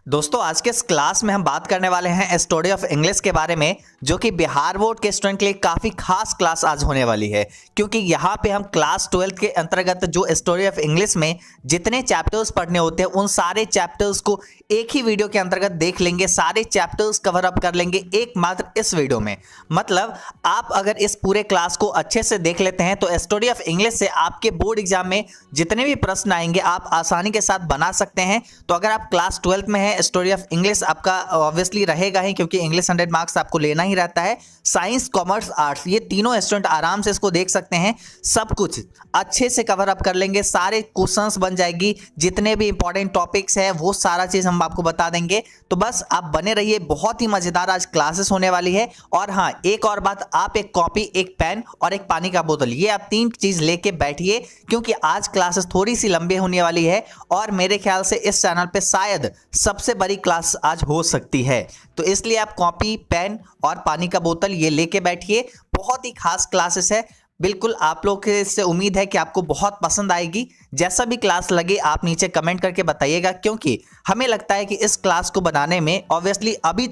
दोस्तों आज के इस क्लास में हम बात करने वाले हैं स्टोरी ऑफ इंग्लिश के बारे में, जो कि बिहार बोर्ड के स्टूडेंट के लिए काफ़ी खास क्लास आज होने वाली है। क्योंकि यहाँ पे हम क्लास 12 के अंतर्गत जो स्टोरी ऑफ इंग्लिश में जितने चैप्टर्स पढ़ने होते हैं उन सारे चैप्टर्स को एक ही वीडियो के अंतर्गत देख लेंगे। सारे चैप्टर्स कवर अप कर लेंगे एकमात्र इस वीडियो में। मतलब आप अगर इस पूरे क्लास को अच्छे से देख लेते हैं तो स्टोरी ऑफ इंग्लिश से आपके बोर्ड एग्जाम में जितने भी प्रश्न आएंगे आप आसानी के साथ बना सकते हैं। तो अगर आप क्लास 12 में हैं, स्टोरी ऑफ इंग्लिश आपका ऑब्वियसली रहेगा ही, क्योंकि इंग्लिश 100 मार्क्स आपको लेना ही रहता है। साइंस, कॉमर्स, आर्ट्स, ये तीनों स्टूडेंट आराम से इसको देख सकते हैं। सब कुछ अच्छे से कवर अप कर लेंगे, सारे क्वेश्चंस बन जाएगी, जितने भी इंपॉर्टेंट टॉपिक्स है वो सारा चीज हम आपको बता देंगे। तो बस आप बने रहिए, बहुत ही मजेदार आज क्लासेस होने वाली है। और हाँ, एक और बात, आप एक कॉपी, एक पेन और एक पानी का बोतल, ये आप 3 चीज लेके बैठिए, क्योंकि आज क्लासेस थोड़ी सी लंबी होने वाली है और मेरे ख्याल से इस चैनल पे शायद सबसे बड़ी क्लास आज हो सकती है। तो इसलिए आप कॉपी, पेन और पानी का बोतल ये लेके बैठिए। बहुत ही खास क्लासेस है, बिल्कुल आप लोग से उम्मीद है कि आपको बहुत पसंद आएगी। जैसा भी क्लास लगे आप नीचे कमेंट करके बताइएगा, क्योंकि हमें लगता है कि इस क्लास को बनाने में ऑब्वियसली अभी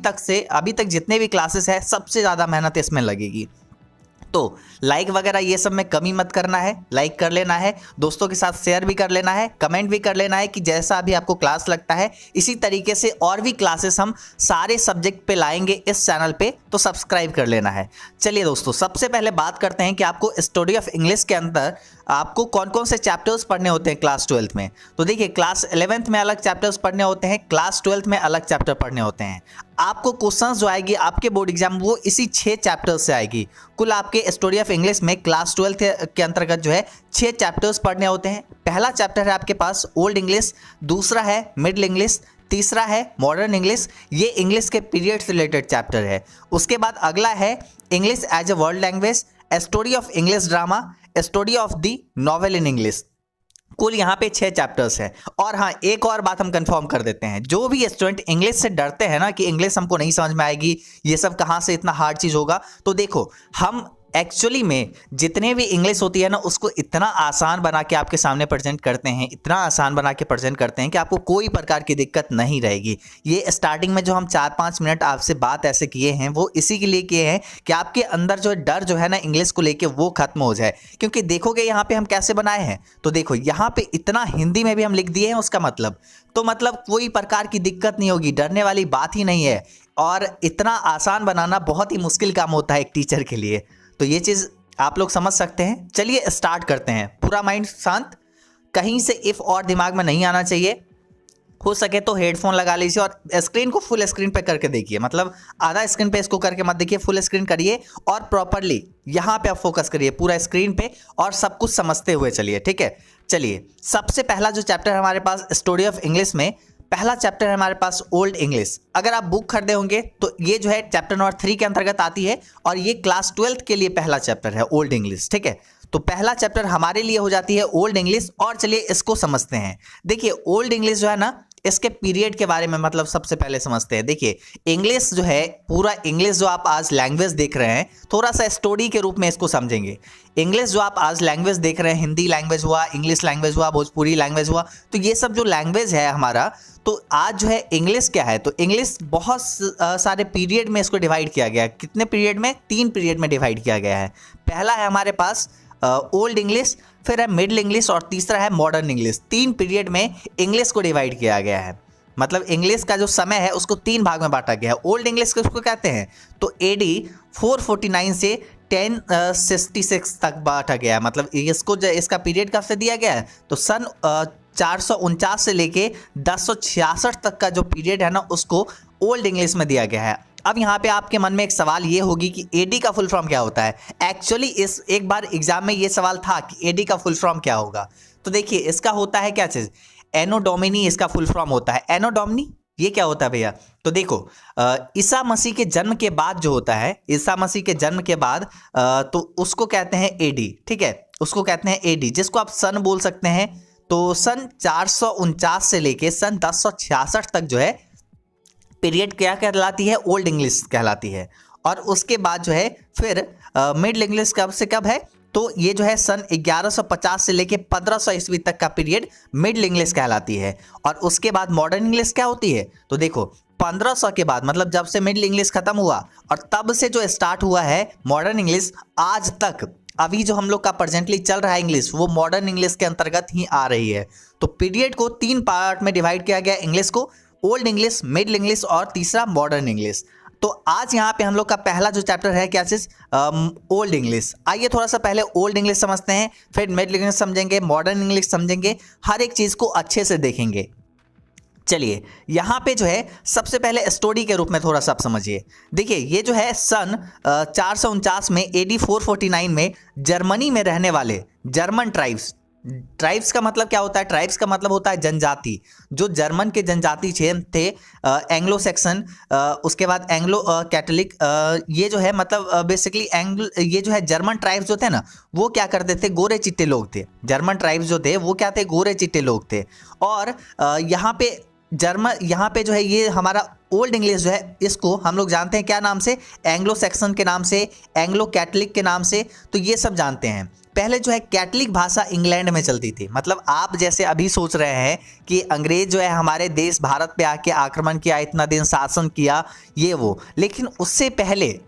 तक जितने भी क्लासेस है सबसे ज़्यादा मेहनत इसमें लगेगी। तो लाइक वगैरह ये सब में कमी मत करना है, लाइक कर लेना है, दोस्तों के साथ शेयर भी कर लेना है, कमेंट भी कर लेना है कि जैसा अभी आपको क्लास लगता है इसी तरीके से और भी क्लासेस हम सारे सब्जेक्ट पे लाएंगे इस चैनल पे, तो सब्सक्राइब कर लेना है। चलिए दोस्तों, सबसे पहले बात करते हैं कि आपको स्टोरी ऑफ इंग्लिश के अंदर आपको कौन कौन से चैप्टर्स पढ़ने होते हैं क्लास 12 में। तो देखिए, क्लास 11th में अलग चैप्टर्स पढ़ने होते हैं, क्लास 12th में अलग चैप्टर पढ़ने होते हैं। आपको क्वेश्चंस जो आएगी आपके बोर्ड एग्जाम वो इसी 6 चैप्टर्स से आएगी। कुल आपके स्टोरी ऑफ इंग्लिश में क्लास 12 के अंतर्गत जो है 6 चैप्टर्स पढ़ने होते हैं। पहला चैप्टर है आपके पास ओल्ड इंग्लिश, दूसरा है मिडिल इंग्लिश, तीसरा है मॉडर्न इंग्लिश, ये इंग्लिश के पीरियड से रिलेटेड चैप्टर है। उसके बाद अगला है English as a world language, story of English drama, story of the novel in English. कुल यहाँ पे 6 चैप्टर्स हैं। और हाँ, एक और बात हम कंफर्म कर देते हैं, जो भी स्टूडेंट इंग्लिश से डरते हैं ना कि इंग्लिश हमको नहीं समझ में आएगी, ये सब कहाँ से इतना हार्ड चीज़ होगा, तो देखो, हम एक्चुअली में जितने भी इंग्लिश होती है ना उसको इतना आसान बना के आपके सामने प्रेजेंट करते हैं, इतना आसान बना के प्रेजेंट करते हैं कि आपको कोई प्रकार की दिक्कत नहीं रहेगी। ये स्टार्टिंग में जो हम 4-5 मिनट आपसे बात ऐसे किए हैं वो इसी के लिए किए हैं कि आपके अंदर जो डर जो है ना इंग्लिश को लेके वो खत्म हो जाए। क्योंकि देखोगे यहाँ पे हम कैसे बनाए हैं, तो देखो यहाँ पे इतना हिंदी में भी हम लिख दिए हैं उसका मतलब, तो मतलब कोई प्रकार की दिक्कत नहीं होगी, डरने वाली बात ही नहीं है। और इतना आसान बनाना बहुत ही मुश्किल काम होता है एक टीचर के लिए, तो ये चीज़ आप लोग समझ सकते हैं। चलिए स्टार्ट करते हैं। पूरा माइंड शांत, कहीं से इफ और दिमाग में नहीं आना चाहिए। हो सके तो हेडफोन लगा लीजिए और स्क्रीन को फुल स्क्रीन पे करके देखिए, मतलब आधा स्क्रीन पे इसको करके मत देखिए, फुल स्क्रीन करिए और प्रॉपरली यहाँ पे आप फोकस करिए पूरा स्क्रीन पे और सब कुछ समझते हुए चलिए, ठीक है। चलिए, सबसे पहला जो चैप्टर हमारे पास स्टोरी ऑफ इंग्लिश में, पहला चैप्टर है हमारे पास ओल्ड इंग्लिश। अगर आप बुक खरीदे होंगे तो ये जो है चैप्टर नंबर 3 के अंतर्गत आती है और ये क्लास 12 के लिए पहला चैप्टर है ओल्ड इंग्लिश, ठीक है। तो पहला चैप्टर हमारे लिए हो जाती है ओल्ड इंग्लिश। और चलिए इसको समझते हैं। देखिए, ओल्ड इंग्लिश जो है ना, इसके पीरियड के बारे में मतलब सबसे पहले समझते हैं। देखिए, इंग्लिश जो है, पूरा इंग्लिश जो आप आज लैंग्वेज देख रहे हैं, थोड़ा सा स्टोरी के रूप में इसको समझेंगे। इंग्लिश जो आप आज लैंग्वेज देख रहे हैं, हिंदी लैंग्वेज हुआ, इंग्लिश लैंग्वेज हुआ, भोजपुरी लैंग्वेज हुआ, तो ये सब जो लैंग्वेज है हमारा, तो आज जो है इंग्लिश क्या है, तो इंग्लिश बहुत सारे पीरियड में इसको डिवाइड किया गया है। कितने पीरियड में? 3 पीरियड में डिवाइड किया गया है। पहला है हमारे पास ओल्ड इंग्लिश, फिर है मिडिल इंग्लिश और तीसरा है मॉडर्न इंग्लिश। 3 पीरियड में इंग्लिश को डिवाइड किया गया है। मतलब इंग्लिश का जो समय है उसको 3 भाग में बांटा गया है। ओल्ड इंग्लिश किसको कहते हैं, तो AD 449 से 1066 तक बांटा गया है। मतलब इसको इसका पीरियड कब से दिया गया है, तो सन 449 से लेके 1066 तक का जो पीरियड है ना उसको ओल्ड इंग्लिश में दिया गया है। अब यहाँ पे आपके मन में एक सवाल ये होगी कि AD का फुल फॉर्म क्या होता है। एक्चुअली इस एक बार एग्जाम में ये सवाल था कि AD का फुल फॉर्म क्या होगा। तो देखिए, इसका होता है क्या चीज़, एनो डोमिनी इसका फुल फॉर्म होता है। एनो डोमिनी ये क्या होता है भैया, तो देखो, ईसा मसीह के जन्म के बाद जो होता है, ईसा मसीह के जन्म के बाद तो उसको कहते हैं AD, ठीक है, उसको कहते हैं AD, जिसको आप सन बोल सकते हैं। तो सन 449 से लेके सन 1066 तक जो है पीरियड क्या कहलाती है, ओल्ड इंग्लिश कहलाती है। और उसके बाद जो है फिर मिडिल इंग्लिश कब से कब है, तो ये जो है सन 1150 से लेके 1500 ईस्वी तक का पीरियड मिडिल इंग्लिश कहलाती है। और उसके बाद मॉडर्न इंग्लिश क्या होती है, तो देखो 1500 के बाद मतलब जब से मिडिल इंग्लिश खत्म हुआ और तब से जो स्टार्ट हुआ है मॉडर्न इंग्लिश आज तक, अभी जो हम लोग का प्रेजेंटली चल रहा है इंग्लिश, वो मॉडर्न इंग्लिश के अंतर्गत ही आ रही है। तो पीरियड को 3 पार्ट में डिवाइड किया गया, इंग्लिश को, ओल्ड इंग्लिश, मिडिल इंग्लिश और तीसरा मॉडर्न इंग्लिश। तो आज यहाँ पे हम लोग का पहला जो चैप्टर है क्या चीज, ओल्ड इंग्लिश। आइए थोड़ा सा पहले ओल्ड इंग्लिश समझते हैं, फिर मिडिल इंग्लिश समझेंगे, मॉडर्न इंग्लिश समझेंगे, हर एक चीज को अच्छे से देखेंगे। चलिए यहाँ पे जो है सबसे पहले स्टोरी के रूप में थोड़ा सा आप समझिए। देखिए ये जो है सन 449 में AD 449 में जर्मनी में रहने वाले जर्मन ट्राइब्स का मतलब क्या होता है, ट्राइब्स का मतलब होता है जनजाति। जो जर्मन के जनजाति थे एंग्लो सेक्सन, उसके बाद एंग्लो कैथोलिक, ये जो है मतलब बेसिकली ये जो है जर्मन ट्राइब्स जो थे ना, वो क्या करते थे, गोरे चिट्टे लोग थे। जर्मन ट्राइब्स जो थे वो क्या थे, गोरे चिट्टे लोग थे। और यहाँ पे जो है ये हमारा ओल्ड इंग्लिश जो है, इसको हम लोग जानते हैं क्या नाम से, एंग्लो सेक्सन के नाम से, एंग्लो कैथोलिक के नाम से। तो ये सब जानते हैं। पहले जो है कैथोलिक भाषा इंग्लैंड में चलती थी। मतलब आप जैसे अभी सोच रहे हैं कि अंग्रेज जो है हमारे देश भारत पे आके आक्रमण किया, इतना दिन शासन किया, ये वो, लेकिन उससे पहले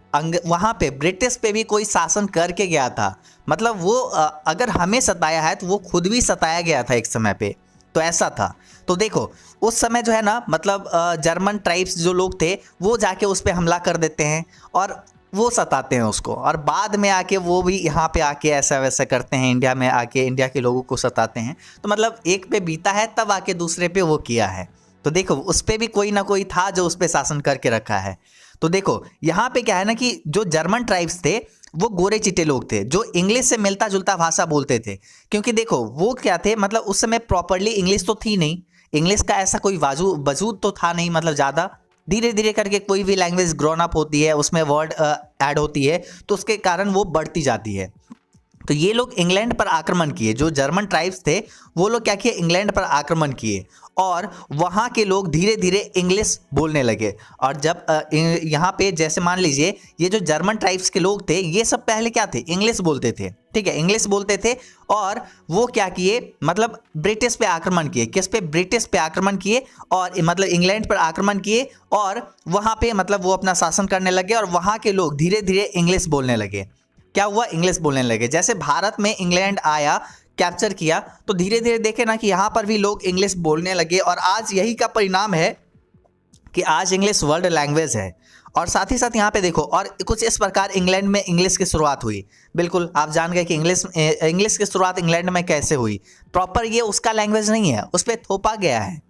वहाँ पे ब्रिटिश पे भी कोई शासन करके गया था। मतलब वो अगर हमें सताया है तो वो खुद भी सताया गया था एक समय पे, तो ऐसा था। तो देखो उस समय जो है ना, मतलब जर्मन ट्राइब्स जो लोग थे वो जाके उस पर हमला कर देते हैं और वो सताते हैं उसको, और बाद में आके वो भी यहाँ पे आके ऐसा वैसा करते हैं, इंडिया में आके इंडिया के लोगों को सताते हैं। तो मतलब एक पे बीता है तब आके दूसरे पे वो किया है। तो देखो उस पे भी कोई ना कोई था जो उस पे शासन करके रखा है। तो देखो यहाँ पे क्या है ना कि जो जर्मन ट्राइब्स थे वो गोरे चिट्टे लोग थे जो इंग्लिश से मिलता जुलता भाषा बोलते थे। क्योंकि देखो वो क्या थे, मतलब उस समय प्रॉपरली इंग्लिश तो थी नहीं, इंग्लिश का ऐसा कोई वजूद तो था नहीं, मतलब ज़्यादा धीरे धीरे करके कोई भी लैंग्वेज ग्रोन अप होती है, उसमें वर्ड ऐड होती है, तो उसके कारण वो बढ़ती जाती है। तो ये लोग इंग्लैंड पर आक्रमण किए, जो जर्मन ट्राइब्स थे वो लोग क्या किए, इंग्लैंड पर आक्रमण किए और वहाँ के लोग धीरे धीरे इंग्लिश बोलने लगे। और जब यहाँ पे जैसे मान लीजिए ये जो जर्मन ट्राइब्स के लोग थे ये सब पहले क्या थे, इंग्लिश बोलते थे, ठीक है, इंग्लिश बोलते थे। और वो क्या किए, मतलब ब्रिटिश पे आक्रमण किए। किस पे, ब्रिटिश पे आक्रमण किए और मतलब इंग्लैंड पर आक्रमण किए और वहाँ पे मतलब वो अपना शासन करने लगे और वहाँ के लोग धीरे धीरे इंग्लिश बोलने लगे। क्या हुआ, इंग्लिश बोलने लगे। जैसे भारत में इंग्लैंड आया, कैप्चर किया, तो धीरे धीरे देखे ना कि यहाँ पर भी लोग इंग्लिश बोलने लगे और आज यही का परिणाम है कि आज इंग्लिश वर्ल्ड लैंग्वेज है। और साथ ही साथ यहाँ पे देखो, और कुछ इस प्रकार इंग्लैंड में इंग्लिश की शुरुआत हुई। बिल्कुल आप जान गए कि इंग्लिश की शुरुआत इंग्लैंड में कैसे हुई। प्रॉपर ये उसका लैंग्वेज नहीं है, उस पर थोपा गया है।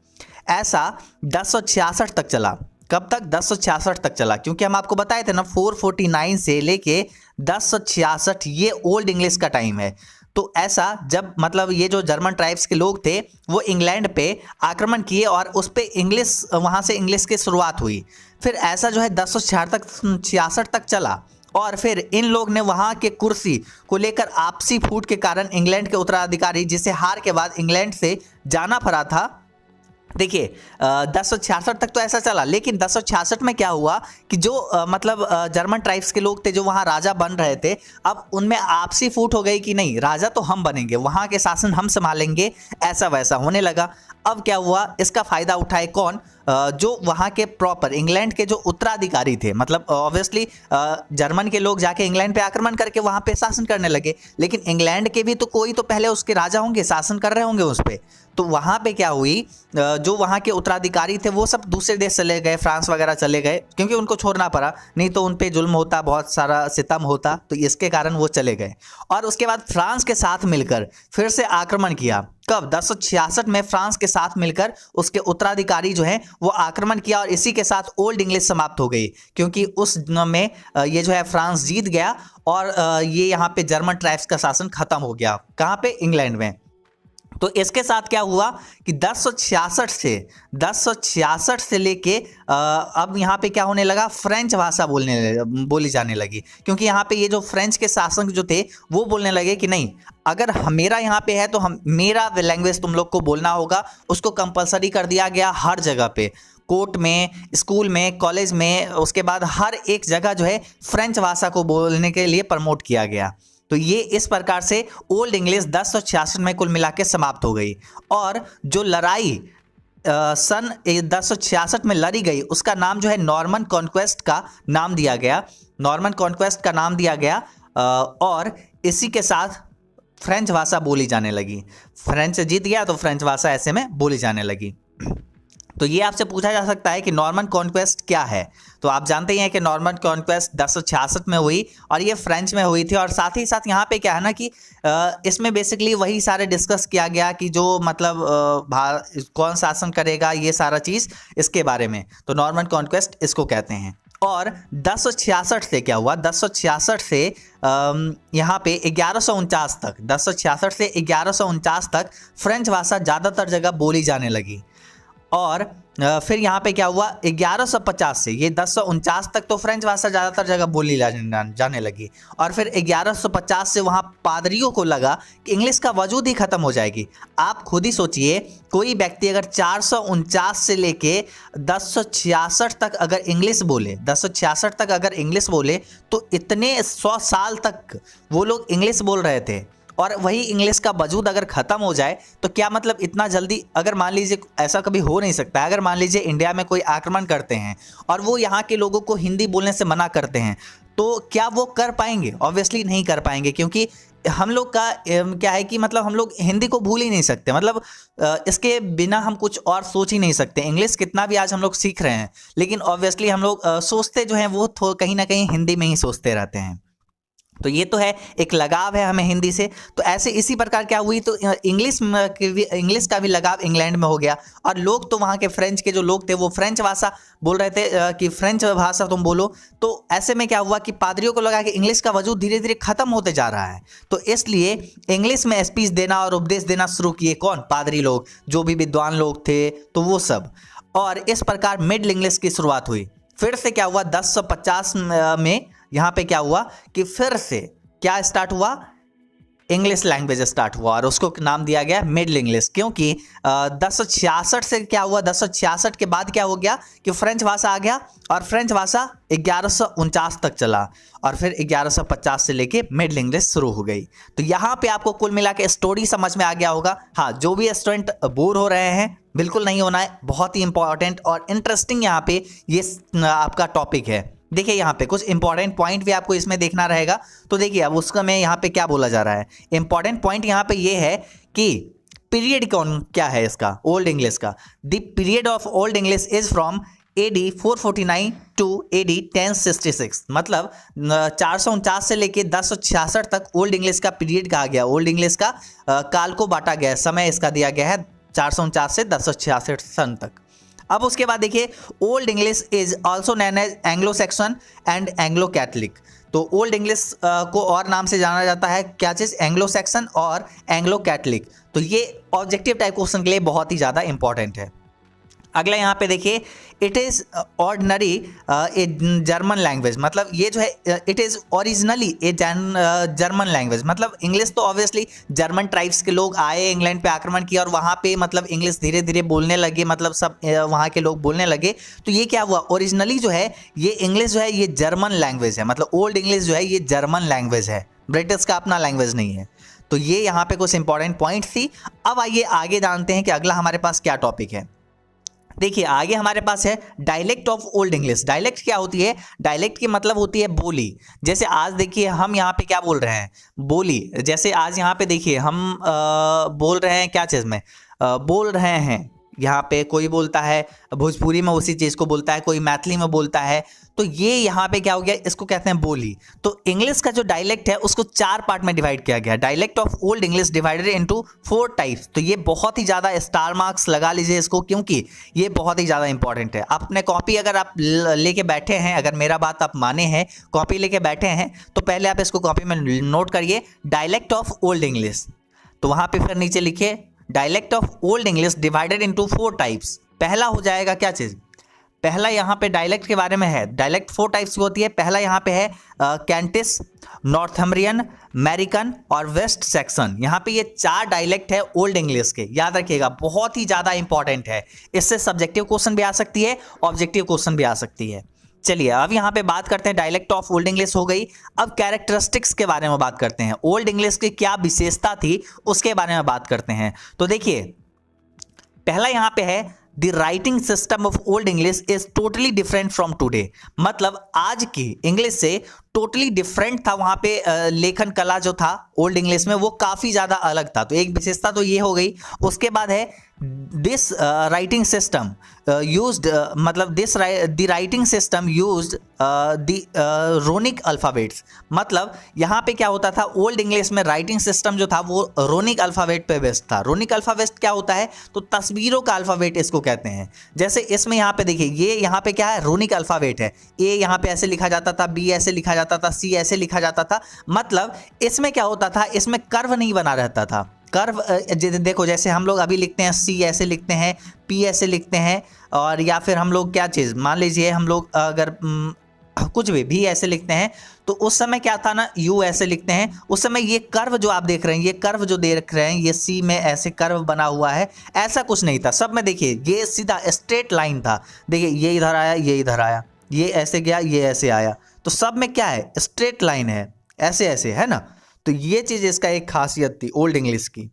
ऐसा 1066 तक चला। कब तक, 1066 तक चला। क्योंकि हम आपको बताए थे ना 449 से लेके 1066 ये ओल्ड इंग्लिश का टाइम है। तो ऐसा जब मतलब ये जो जर्मन ट्राइब्स के लोग थे वो इंग्लैंड पे आक्रमण किए और उस पे इंग्लिश, वहाँ से इंग्लिश की शुरुआत हुई। फिर ऐसा जो है 1066 तक चला और फिर इन लोग ने वहाँ के कुर्सी को लेकर आपसी फूट के कारण इंग्लैंड के उत्तराधिकारी, जिसे हार के बाद इंग्लैंड से जाना पड़ा था। देखिए 1066 तक तो ऐसा चला, लेकिन 1066 में क्या हुआ कि जो मतलब जर्मन ट्राइब्स के लोग थे जो वहाँ राजा बन रहे थे, अब उनमें आपसी फूट हो गई कि नहीं, राजा तो हम बनेंगे, वहाँ के शासन हम संभालेंगे, ऐसा वैसा होने लगा। अब क्या हुआ, इसका फायदा उठाए कौन, जो वहाँ के प्रॉपर इंग्लैंड के जो उत्तराधिकारी थे। मतलब ऑब्वियसली जर्मन के लोग जाके इंग्लैंड पे आक्रमण करके वहाँ पे शासन करने लगे, लेकिन इंग्लैंड के भी तो कोई तो पहले उसके राजा होंगे, शासन कर रहे होंगे उस पर। तो वहाँ पे क्या हुई, जो वहाँ के उत्तराधिकारी थे वो सब दूसरे देश चले गए, फ्रांस वगैरह चले गए, क्योंकि उनको छोड़ना पड़ा, नहीं तो उन पे जुल्म होता, बहुत सारा सितम होता, तो इसके कारण वो चले गए। और उसके बाद फ्रांस के साथ मिलकर फिर से आक्रमण किया। कब, 1066 में फ्रांस के साथ मिलकर उसके उत्तराधिकारी जो हैं वो आक्रमण किया और इसी के साथ ओल्ड इंग्लिश समाप्त हो गई। क्योंकि उस में ये जो है फ्रांस जीत गया और ये यहाँ पे जर्मन ट्राइब्स का शासन खत्म हो गया। कहाँ पे, इंग्लैंड में। तो इसके साथ क्या हुआ कि 1066 से लेके अब यहाँ पे क्या होने लगा, फ्रेंच भाषा बोली जाने लगी। क्योंकि यहाँ पे ये जो फ्रेंच के शासक जो थे वो बोलने लगे कि नहीं, अगर मेरा यहाँ पे है तो मेरा लैंग्वेज तुम लोग को बोलना होगा। उसको कंपलसरी कर दिया गया हर जगह पे, कोर्ट में, स्कूल में, कॉलेज में, उसके बाद हर एक जगह जो है फ्रेंच भाषा को बोलने के लिए प्रमोट किया गया। तो ये इस प्रकार से ओल्ड इंग्लिश 1066 में कुल मिला के समाप्त हो गई। और जो लड़ाई सन 1066 में लड़ी गई उसका नाम जो है नॉर्मन कॉन्क्वेस्ट का नाम दिया गया, नॉर्मन कॉन्क्वेस्ट का नाम दिया गया। और इसी के साथ फ्रेंच भाषा बोली जाने लगी। फ्रेंच जीत गया तो फ्रेंच भाषा ऐसे में बोली जाने लगी। तो ये आपसे पूछा जा सकता है कि नॉर्मन कॉन्क्वेस्ट क्या है। तो आप जानते ही हैं कि नॉर्मन कॉन्क्वेस्ट 1066 में हुई और ये फ्रेंच में हुई थी। और साथ ही साथ यहाँ पे क्या है ना कि इसमें बेसिकली वही सारे डिस्कस किया गया कि जो मतलब कौन शासन करेगा, ये सारा चीज़ इसके बारे में। तो नॉर्मन कॉन्क्वेस्ट इसको कहते हैं। और 1066 से क्या हुआ, 1066 से यहाँ पे 1149 तक, 1066 से 1149 तक फ्रेंच भाषा ज़्यादातर जगह बोली जाने लगी। और फिर यहाँ पे क्या हुआ, 1150 से ये 1049 तक तो फ्रेंच भाषा ज़्यादातर जगह बोली जाने लगी। और फिर 1150 से वहाँ पादरियों को लगा कि इंग्लिश का वजूद ही ख़त्म हो जाएगी। आप खुद ही सोचिए, कोई व्यक्ति अगर 449 से लेके 1066 तक अगर इंग्लिश बोले, 1066 तक अगर इंग्लिश बोले, तो इतने 100 साल तक वो लोग इंग्लिश बोल रहे थे। और वही इंग्लिश का वजूद अगर ख़त्म हो जाए तो क्या मतलब इतना जल्दी, अगर मान लीजिए ऐसा कभी हो नहीं सकता है, अगर मान लीजिए इंडिया में कोई आक्रमण करते हैं और वो यहाँ के लोगों को हिंदी बोलने से मना करते हैं, तो क्या वो कर पाएंगे? ऑब्वियसली नहीं कर पाएंगे, क्योंकि हम लोग का क्या है कि मतलब हम लोग हिंदी को भूल ही नहीं सकते। मतलब इसके बिना हम कुछ और सोच ही नहीं सकते। इंग्लिश कितना भी आज हम लोग सीख रहे हैं, लेकिन ऑब्वियसली हम लोग सोचते जो हैं वो कहीं ना कहीं हिंदी में ही सोचते रहते हैं। तो ये तो है, एक लगाव है हमें हिंदी से। तो ऐसे इसी प्रकार क्या हुई, तो इंग्लिश का भी लगाव इंग्लैंड में हो गया। और लोग तो वहाँ के फ्रेंच के जो लोग थे वो फ्रेंच भाषा बोल रहे थे कि फ्रेंच भाषा तुम बोलो। तो ऐसे में क्या हुआ कि पादरियों को लगा कि इंग्लिश का वजूद धीरे धीरे खत्म होते जा रहा है। तो इसलिए इंग्लिश में स्पीच देना और उपदेश देना शुरू किए कौन? पादरी लोग, जो भी विद्वान लोग थे तो वो सब। और इस प्रकार मिडिल इंग्लिश की शुरुआत हुई। फिर से क्या हुआ, 1050 में यहाँ पे क्या हुआ कि फिर से क्या स्टार्ट हुआ, इंग्लिश लैंग्वेज स्टार्ट हुआ और उसको नाम दिया गया मिडिल इंग्लिश। क्योंकि 1066 से क्या हुआ, 1066 के बाद क्या हो गया कि फ्रेंच भाषा आ गया और फ्रेंच भाषा 1149 तक चला और फिर 1150 से लेके मिडिल इंग्लिश शुरू हो गई। तो यहाँ पे आपको कुल मिला के स्टोरी समझ में आ गया होगा। हाँ, जो भी स्टूडेंट बोर हो रहे हैं, बिल्कुल नहीं होना है, बहुत ही इंपॉर्टेंट और इंटरेस्टिंग यहाँ पे ये आपका टॉपिक है। देखिए यहाँ पे कुछ इंपॉर्टेंट पॉइंट भी आपको इसमें देखना रहेगा। तो देखिए अब उसका मैं यहाँ पे क्या बोला जा रहा है, इंपॉर्टेंट पॉइंट यहाँ पे ये है कि पीरियड क्या है इसका, ओल्ड इंग्लिश का। The period of old English is from AD 449 to AD 1066। मतलब 449 से लेके 1066 तक ओल्ड इंग्लिश का पीरियड कहा गया, ओल्ड इंग्लिश का काल को बांटा गया, समय इसका दिया गया है 449 से 1066 सन तक। अब उसके बाद देखिए, old English is also known as Anglo Saxon and Anglo Catholic. तो ओल्ड इंग्लिश को और नाम से जाना जाता है, क्या चीज़? एंग्लो सैक्सन और एंग्लो कैथलिक। तो ये ऑब्जेक्टिव टाइप क्वेश्चन के लिए बहुत ही ज़्यादा इंपॉर्टेंट है। अगला यहाँ पे देखिए, it is ordinary a German language. मतलब ये जो है it is originally a German language. मतलब इंग्लिश तो ऑब्वियसली जर्मन ट्राइब्स के लोग आए, इंग्लैंड पे आक्रमण किया और वहाँ पे मतलब इंग्लिश धीरे धीरे बोलने लगे, मतलब सब वहाँ के लोग बोलने लगे। तो ये क्या हुआ, ओरिजिनली जो है ये इंग्लिश जो है ये जर्मन लैंग्वेज है। मतलब ओल्ड इंग्लिश जो है ये जर्मन लैंग्वेज है, ब्रिटिश का अपना लैंग्वेज नहीं है। तो ये यहाँ पे कुछ इंपॉर्टेंट पॉइंट थी। अब आइए आगे जानते हैं कि अगला हमारे पास क्या टॉपिक है। देखिए आगे हमारे पास है dialect of old English. Dialect क्या होती है? डायलेक्ट की मतलब होती है बोली। जैसे आज देखिए हम यहाँ पे क्या बोल रहे हैं, बोली। जैसे आज यहाँ पे देखिए हम बोल रहे हैं, क्या चीज़ में बोल रहे हैं, यहाँ पे कोई बोलता है भोजपुरी में उसी चीज़ को बोलता है, कोई मैथिली में बोलता है। तो ये यहाँ पे क्या हो गया, इसको कहते हैं बोली। तो इंग्लिश का जो डायलेक्ट है उसको 4 पार्ट में डिवाइड किया गया। Dialect of old English divided into 4 types. तो ये बहुत ही ज़्यादा स्टार मार्क्स लगा लीजिए इसको, क्योंकि ये बहुत ही ज़्यादा इंपॉर्टेंट है। अपने कॉपी अगर आप लेके बैठे हैं, अगर मेरा बात आप माने हैं, कॉपी लेके बैठे हैं, तो पहले आप इसको कॉपी में नोट करिए, डायलेक्ट ऑफ ओल्ड इंग्लिश। तो वहाँ पर फिर नीचे लिखिए dialect of old English divided into 4 types. पहला हो जाएगा क्या चीज़, पहला यहाँ पे डायलेक्ट के बारे में है। डायलेक्ट 4 टाइप्स की होती है। पहला यहाँ पे है कैंटिस, नॉर्थम्ब्रियन, अमेरिकन और वेस्ट सेक्सन। यहाँ पे ये 4 डायलेक्ट है ओल्ड इंग्लिश के, याद रखिएगा, बहुत ही ज़्यादा इंपॉर्टेंट है। इससे सब्जेक्टिव क्वेश्चन भी आ सकती है, ऑब्जेक्टिव क्वेश्चन भी आ सकती है। चलिए अब यहाँ पे बात करते हैं डायलेक्ट ऑफ ओल्ड इंग्लिश हो गई। अब कैरेक्टरिस्टिक्स के बारे में बात करते हैं, ओल्ड इंग्लिश की क्या विशेषता थी उसके बारे में बात करते हैं। तो देखिए पहला यहाँ पे है the writing system of old English is totally different from today. मतलब आज की इंग्लिश से टोटली डिफरेंट था वहां पे लेखन कला जो था ओल्ड इंग्लिश में वो काफी ज्यादा अलग था। तो एक विशेषता तो ये हो गई। उसके बाद है दिस राइटिंग सिस्टम यूज्ड, मतलब this the writing system used the Ronik alphabets. मतलब यहाँ पे क्या होता था ओल्ड इंग्लिश में राइटिंग सिस्टम जो था वो रोनिक अल्फाबेट पे बेस्ड था। रोनिक अल्फाबेट क्या होता है, तो तस्वीरों का अल्फाबेट इसको कहते हैं। जैसे इसमें यहाँ पे देखिए ये यहाँ पे क्या है, रोनिक अल्फाबेट है। ए यहाँ पे ऐसे लिखा जाता था, बी ऐसे लिखा जाता था, सी ऐसे लिखा जाता था। मतलब इसमें क्या होता था, इसमें कर्व नहीं बना रहता था। कर्व देखो जैसे हम लोग अभी लिखते हैं सी ऐसे लिखते हैं, पी ऐसे लिखते हैं, और या फिर हम लोग क्या चीज़ मान लीजिए हम लोग अगर कुछ भी ऐसे लिखते हैं, तो उस समय क्या था ना, यू ऐसे लिखते हैं। उस समय ये कर्व जो आप देख रहे हैं, ये कर्व जो देख रहे हैं, ये सी में ऐसे कर्व बना हुआ है, ऐसा कुछ नहीं था। सब में देखिए ये सीधा स्ट्रेट लाइन था। देखिए ये इधर आया, ये इधर आया, ये ऐसे गया, ये ऐसे आया। तो सब में क्या है, स्ट्रेट लाइन है, ऐसे ऐसे है ना। तो ये चीज इसका एक खासियत थी ओल्ड इंग्लिश की।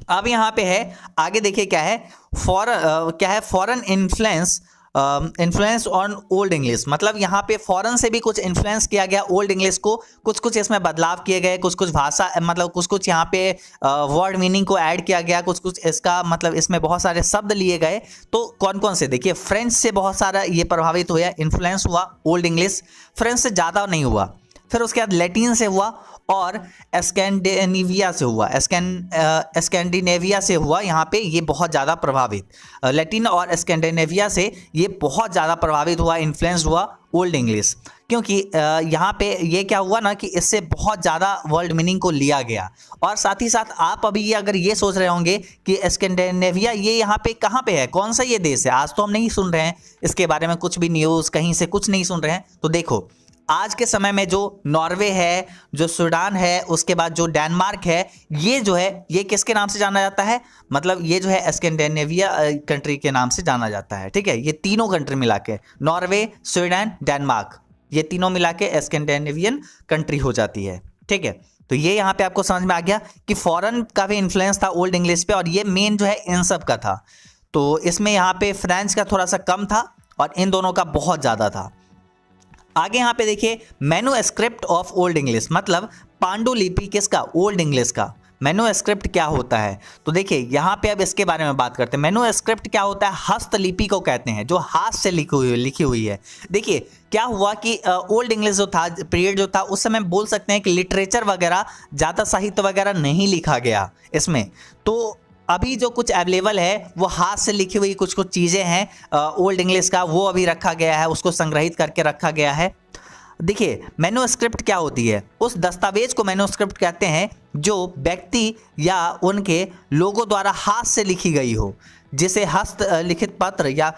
अब यहाँ पे है आगे देखिए क्या है, foreign influence on old English. मतलब यहाँ पे फॉरेन से भी कुछ इन्फ्लुएंस किया गया ओल्ड इंग्लिश को, कुछ कुछ इसमें बदलाव किए गए, कुछ कुछ भाषा मतलब कुछ कुछ यहाँ पे वर्ड मीनिंग को ऐड किया गया, कुछ कुछ इसका मतलब इसमें बहुत सारे शब्द लिए गए। तो कौन कौन से, देखिए फ्रेंच से बहुत सारा ये प्रभावित हुआ, इन्फ्लुएंस हुआ ओल्ड इंग्लिश। फ्रेंच से ज़्यादा नहीं हुआ, फिर उसके बाद लैटिन से हुआ और स्कैंडिनेविया से हुआ, स्कैंडिनेविया से हुआ। यहाँ पे ये बहुत ज़्यादा प्रभावित, लैटिन और स्कैंडिनेविया से ये बहुत ज़्यादा प्रभावित हुआ, इन्फ्लुएंस हुआ ओल्ड इंग्लिश। क्योंकि यहाँ पे ये क्या हुआ ना कि इससे बहुत ज़्यादा वर्ल्ड मीनिंग को लिया गया। और साथ ही साथ आप अभी अगर ये सोच रहे होंगे कि स्कैंडिनेविया ये यहाँ पे कहाँ पे है, कौन सा ये देश है, आज तो हम नहीं सुन रहे हैं इसके बारे में कुछ भी, न्यूज़ कहीं से कुछ नहीं सुन रहे हैं। तो देखो आज के समय में जो नॉर्वे है, जो स्वीडन है, उसके बाद जो डेनमार्क है, ये जो है ये किसके नाम से जाना जाता है, मतलब ये जो है स्कैंडिनेविया कंट्री के नाम से जाना जाता है। ठीक है, ये तीनों कंट्री मिला के, नॉर्वे, स्वीडन, डेनमार्क, ये तीनों मिला के स्कैंडिनेवियन कंट्री हो जाती है। ठीक है, तो ये यहाँ पे आपको समझ में आ गया कि फॉरेन का भी इन्फ्लुएंस था ओल्ड इंग्लिश पे, और ये मेन जो है इन सब का था। तो इसमें यहाँ पे फ्रेंच का थोड़ा सा कम था और इन दोनों का बहुत ज़्यादा था। आगे यहाँ पे देखिए मैन्युस्क्रिप्ट ऑफ ओल्ड इंग्लिश, मतलब पांडुलिपि किसका, ओल्ड इंग्लिश का। मैन्युस्क्रिप्ट क्या होता है, तो देखिए यहाँ पे अब इसके बारे में बात करते हैं। मैन्युस्क्रिप्ट क्या होता है, हस्तलिपि को कहते हैं, जो हाथ से लिखी हुई है। देखिए क्या हुआ कि ओल्ड इंग्लिश जो था, पीरियड जो था, उस समय बोल सकते हैं कि लिटरेचर वगैरह, ज़्यादा साहित्य वगैरह नहीं लिखा गया इसमें। तो अभी जो कुछ अवेलेबल है वो हाथ से लिखी हुई कुछ कुछ चीज़ें हैं ओल्ड इंग्लिश का, वो अभी रखा गया है, उसको संग्रहित करके रखा गया है। देखिए मैन्युस्क्रिप्ट क्या होती है, उस दस्तावेज को मैन्युस्क्रिप्ट कहते हैं जो व्यक्ति या उनके लोगों द्वारा हाथ से लिखी गई हो, जिसे हस्तलिखित पत्र या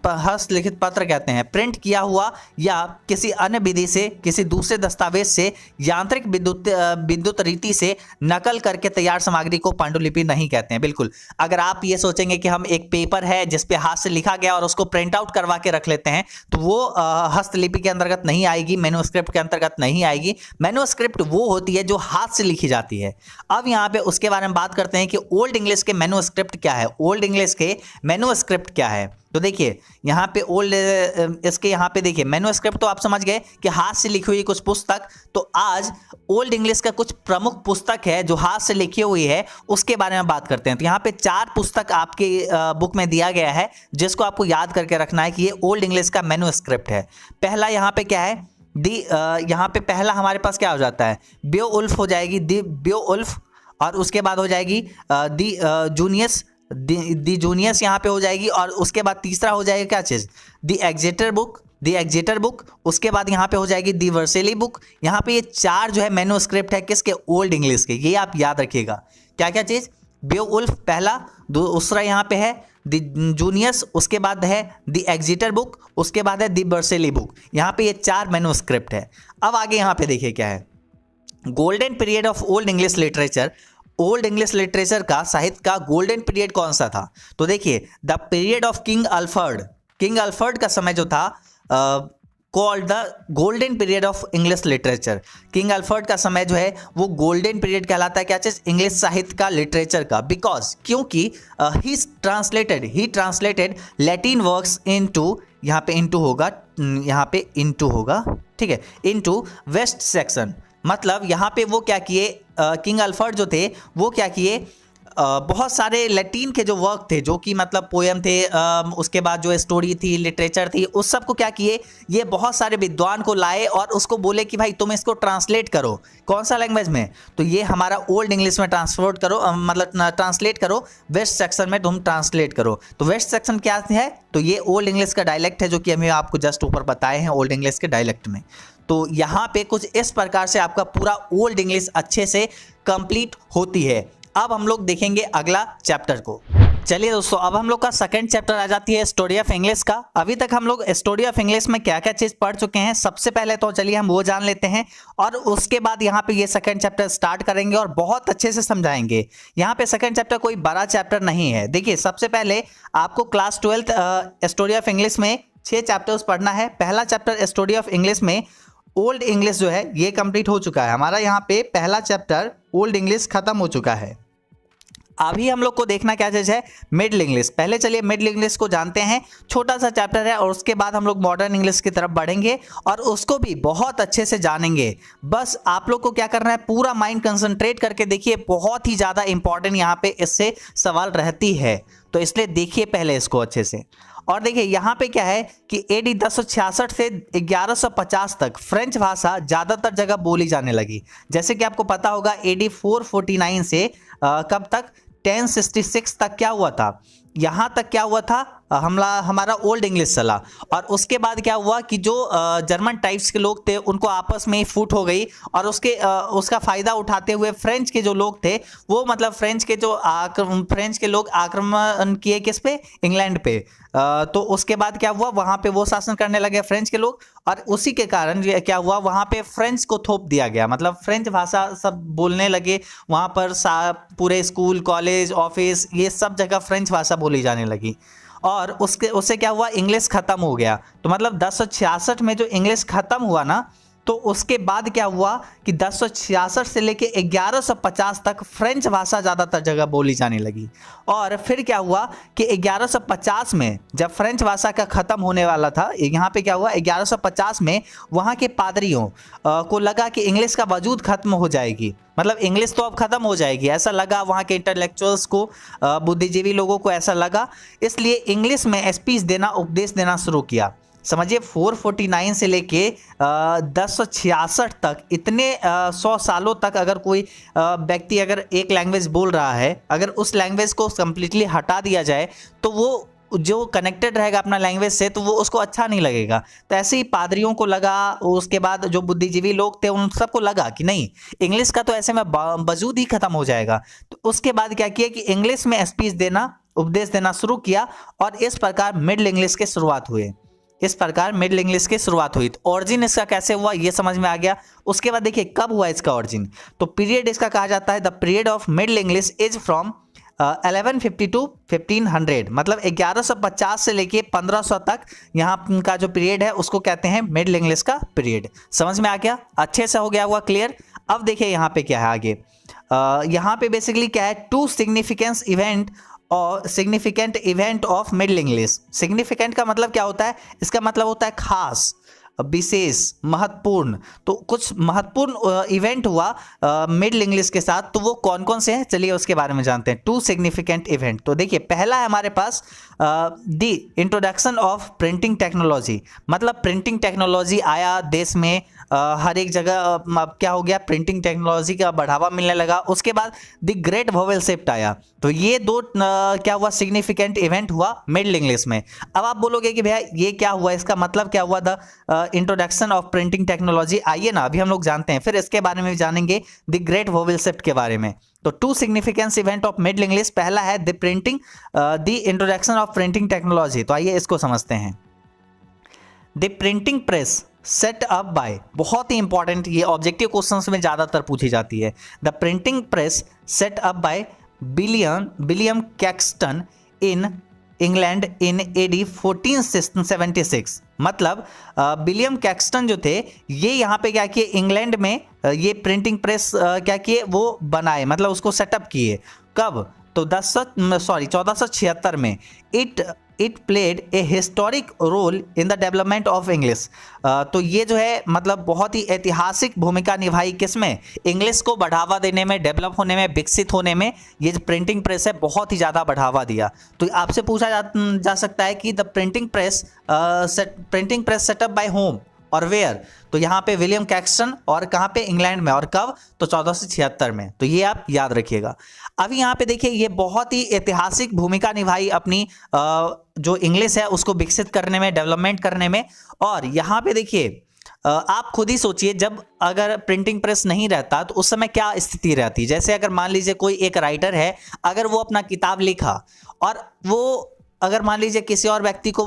हस्तलिखित पत्र कहते हैं। प्रिंट किया हुआ या किसी अन्य विधि से, किसी दूसरे दस्तावेज से यांत्रिक विद्युत रीति से नकल करके तैयार सामग्री को पांडुलिपि नहीं कहते हैं। बिल्कुल, अगर आप ये सोचेंगे कि हम एक पेपर है जिस पे हाथ से लिखा गया और उसको प्रिंट आउट करवा के रख लेते हैं, तो वो हस्तलिपि के अंतर्गत नहीं आएगी, मैन्युस्क्रिप्ट के अंतर्गत नहीं आएगी। मैन्युस्क्रिप्ट वो होती है जो हाथ से लिखी जाती है। अब यहाँ पे उसके बारे में बात करते हैं कि ओल्ड इंग्लिश के मैन्युस्क्रिप्ट क्या है, ओल्ड इंग्लिश के मैन्युस्क्रिप्ट क्या है। तो देखिए यहाँ पे ओल्ड इसके यहाँ पे देखिए मैन्युस्क्रिप्ट तो आप समझ गए कि हाथ से लिखी हुई कुछ पुस्तक। तो आज ओल्ड इंग्लिश का कुछ प्रमुख पुस्तक है जो हाथ से लिखी हुई है, उसके बारे में बात करते हैं। तो यहाँ पे 4 पुस्तक आपके बुक में दिया गया है, जिसको आपको याद करके रखना है कि ये ओल्ड इंग्लिश का मैन्युस्क्रिप्ट है। पहला यहाँ पे क्या है, यहाँ पे पहला हमारे पास क्या हो जाता है, बेओवुल्फ हो जाएगी, दी बेओवुल्फ, और उसके बाद हो जाएगी दी जूनियस, दी जूनियस यहाँ पे हो जाएगी, और उसके बाद तीसरा हो जाएगा क्या चीज़, दी एग्जेटर बुक, दी एग्जेटर बुक। उसके बाद यहाँ पे हो जाएगी दी वर्सेली बुक। यहाँ पे ये 4 जो है मैन्युस्क्रिप्ट है किसके, ओल्ड इंग्लिश के, ये आप याद रखिएगा। क्या क्या चीज़, बेओवुल्फ पहला, दूसरा यहाँ पे है दी जूनियस, उसके बाद है दी एग्जेटर बुक, उसके बाद है दी वर्सेली बुक। यहाँ पे ये 4 मैन्युस्क्रिप्ट है। अब आगे यहाँ पे देखिए क्या है, golden period of old English literature. Old English literature का, साहित्य का गोल्डन पीरियड कौन सा था, तो देखिए the period of king Alfred. King Alfred का समय जो था called the golden period of English literature. King Alfred का समय जो है वो गोल्डन पीरियड कहलाता है, क्या चीज, इंग्लिश साहित्य का, लिटरेचर का, बिकॉज क्योंकि ही ट्रांसलेटेड लैटिन वर्क्स इनटू, यहाँ पे इनटू होगा, यहाँ पे इनटू होगा, ठीक है, इनटू वेस्ट सेक्शन। मतलब यहाँ पे वो क्या किए, किंग अल्फ्रेड जो थे वो क्या किए, बहुत सारे लैटिन के जो वर्क थे, जो कि मतलब पोएम थे, उसके बाद जो स्टोरी थी, लिटरेचर थी, उस सब को क्या किए, ये बहुत सारे विद्वान को लाए और उसको बोले कि भाई तुम इसको ट्रांसलेट करो। कौन सा लैंग्वेज में, तो ये हमारा ओल्ड इंग्लिश में ट्रांसपोर्ट करो, मतलब ट्रांसलेट करो, वेस्ट सेक्शन में तुम ट्रांसलेट करो। तो वेस्ट सेक्शन क्या है, तो ये ओल्ड इंग्लिश का डायलेक्ट है, जो कि हमें आपको जस्ट ऊपर बताए हैं ओल्ड इंग्लिश के डायलेक्ट में। तो यहाँ पे कुछ इस प्रकार से आपका पूरा ओल्ड इंग्लिश अच्छे से कंप्लीट होती है। अब हम लोग देखेंगे अगला चैप्टर को। चलिए दोस्तों, अब हम लोग का सेकंड चैप्टर आ जाती है स्टोरी ऑफ इंग्लिश का। अभी तक हम लोग स्टोरी ऑफ इंग्लिश में क्या क्या चीज पढ़ चुके हैं, सबसे पहले तो चलिए हम वो जान लेते हैं, और उसके बाद यहाँ पे ये सेकंड चैप्टर स्टार्ट करेंगे और बहुत अच्छे से समझाएंगे। यहाँ पे सेकंड चैप्टर कोई बड़ा चैप्टर नहीं है। देखिए, सबसे पहले आपको क्लास 12 स्टोरी ऑफ इंग्लिश में 6 चैप्टर्स पढ़ना है। पहला चैप्टर स्टोरी ऑफ इंग्लिश में ओल्ड इंग्लिश जो है ये कंप्लीट हो चुका है हमारा। यहाँ पे पहला चैप्टर ओल्ड इंग्लिश खत्म हो चुका है। अभी हम लोग को देखना क्या चीज है, मिडिल इंग्लिश। पहले चलिए मिडिल इंग्लिश को जानते हैं, छोटा सा चैप्टर है, और उसके बाद हम लोग मॉडर्न इंग्लिश की तरफ बढ़ेंगे और उसको भी बहुत अच्छे से जानेंगे। बस आप लोग को क्या करना है, पूरा माइंड कंसंट्रेट करके देखिए, बहुत ही ज़्यादा इंपॉर्टेंट यहाँ पे इससे सवाल रहती है, तो इसलिए देखिए पहले इसको अच्छे से। और देखिए यहाँ पे क्या है कि एडी 1066 से 1150 तक फ्रेंच भाषा ज़्यादातर जगह बोली जाने लगी। जैसे कि आपको पता होगा एडी 449 से कब तक, 1066 तक क्या हुआ था, यहाँ तक क्या हुआ था, हमारा ओल्ड इंग्लिश चला। और उसके बाद क्या हुआ कि जो जर्मन टाइप्स के लोग थे उनको आपस में ही फूट हो गई, और उसका फ़ायदा उठाते हुए फ्रेंच के जो लोग थे वो, मतलब फ्रेंच के लोग आक्रमण किए किस पे, इंग्लैंड पे। तो उसके बाद क्या हुआ, वहाँ पे वो शासन करने लगे फ्रेंच के लोग, और उसी के कारण क्या हुआ, वहाँ पे फ्रेंच को थोप दिया गया, मतलब फ्रेंच भाषा सब बोलने लगे वहाँ पर। पूरे स्कूल, कॉलेज, ऑफिस, ये सब जगह फ्रेंच भाषा बोली जाने लगी, और उससे क्या हुआ, इंग्लिश खत्म हो गया। तो मतलब 1066 में जो इंग्लिश खत्म हुआ ना, तो उसके बाद क्या हुआ कि 1066 से लेके 1150 तक फ्रेंच भाषा ज़्यादातर जगह बोली जाने लगी। और फिर क्या हुआ कि 1150 में जब फ्रेंच भाषा का ख़त्म होने वाला था, यहाँ पे क्या हुआ, 1150 में वहाँ के पादरियों को लगा कि इंग्लिश का वजूद खत्म हो जाएगी, मतलब इंग्लिश तो अब खत्म हो जाएगी, ऐसा लगा वहाँ के इंटेलेक्चुअल्स को, बुद्धिजीवी लोगों को ऐसा लगा। इसलिए इंग्लिश में स्पीच देना, उपदेश देना शुरू किया। समझिए 449 से लेके 1066 तक, इतने 100 सालों तक अगर कोई व्यक्ति अगर एक लैंग्वेज बोल रहा है, अगर उस लैंग्वेज को कम्प्लीटली हटा दिया जाए तो वो जो कनेक्टेड रहेगा अपना लैंग्वेज से, तो वो उसको अच्छा नहीं लगेगा। तो ऐसे ही पादरियों को लगा, उसके बाद जो बुद्धिजीवी लोग थे उन सबको लगा कि नहीं, इंग्लिश का तो ऐसे में वजूद ही खत्म हो जाएगा। तो उसके बाद क्या किया कि इंग्लिश में स्पीच देना, उपदेश देना शुरू किया, और इस प्रकार मिडिल इंग्लिश की शुरुआत हुई। तो ऑरिजिन इसका कैसे हुआ ये समझ में आ गया। उसके बाद देखिए कब हुआ इसका ऑरिजिन, तो पीरियड इसका कहा जाता है the period of middle English is from 1150 to 1500, मतलब 1150 से लेके 1500 तक यहाँ का जो पीरियड है उसको कहते हैं मिडिल इंग्लिश का पीरियड। समझ में आ गया, अच्छे से हो गया हुआ क्लियर। अब देखिए यहाँ पे क्या है आगे, यहाँ पे बेसिकली क्या है, two significant event of middle English. Significant का मतलब क्या होता है, इसका मतलब होता है खास, विशेष, महत्वपूर्ण। तो कुछ महत्वपूर्ण इवेंट हुआ मिडिल इंग्लिश के साथ, तो वो कौन कौन से हैं चलिए उसके बारे में जानते हैं। टू सिग्निफिकेंट इवेंट, तो देखिए पहला है हमारे पास the introduction of printing technology, मतलब प्रिंटिंग टेक्नोलॉजी आया देश में, हर एक जगह क्या हो गया, प्रिंटिंग टेक्नोलॉजी का बढ़ावा मिलने लगा। उसके बाद द ग्रेट वोवेल शिफ्ट आया। तो ये दो क्या हुआ, सिग्निफिकेंट इवेंट हुआ मिडिल इंग्लिश में। अब आप बोलोगे कि भैया ये क्या हुआ, इसका मतलब क्या हुआ, the introduction of printing technology. आइए ना अभी हम लोग जानते हैं, फिर इसके बारे में भी जानेंगे द ग्रेट वोवेल शिफ्ट के बारे में। तो two significance event of middle English, पहला है the introduction of printing technology. तो आइए इसको समझते हैं। The printing press set up by, बहुत ही इंपॉर्टेंट, ये ऑब्जेक्टिव क्वेश्चंस में ज्यादातर पूछी जाती है। The printing press set up by William Caxton in England in AD 1476। मतलब विलियम कैक्सटन जो थे ये यहाँ पे क्या किए, इंग्लैंड में ये प्रिंटिंग प्रेस क्या किए, वो बनाए, मतलब उसको सेटअप किए। कब? तो 1476 में। It played a historic role in the development of English. तो ये जो है मतलब बहुत ही ऐतिहासिक भूमिका निभाई किसमें, इंग्लिश को बढ़ावा देने में, डेवलप होने में, विकसित होने में ये जो प्रिंटिंग प्रेस है बहुत ही ज़्यादा बढ़ावा दिया। तो आपसे पूछा जा सकता है कि the printing press setup by होम और वेयर, तो यहाँ पे विलियम कैक्सटन, और कहाँ पे, इंग्लैंड में, और कब? तो 1476 में। तो ये आप याद रखिएगा। अभी यहाँ पे देखिए ये बहुत ही ऐतिहासिक भूमिका निभाई अपनी जो इंग्लिश है उसको विकसित करने में, डेवलपमेंट करने में। और यहाँ पे देखिए आप खुद ही सोचिए, जब अगर प्रिंटिंग प्रेस नहीं रहता तो उस समय क्या स्थिति रहती। जैसे अगर मान लीजिए कोई एक राइटर है, अगर वो अपना किताब लिखा और वो अगर मान लीजिए किसी और व्यक्ति को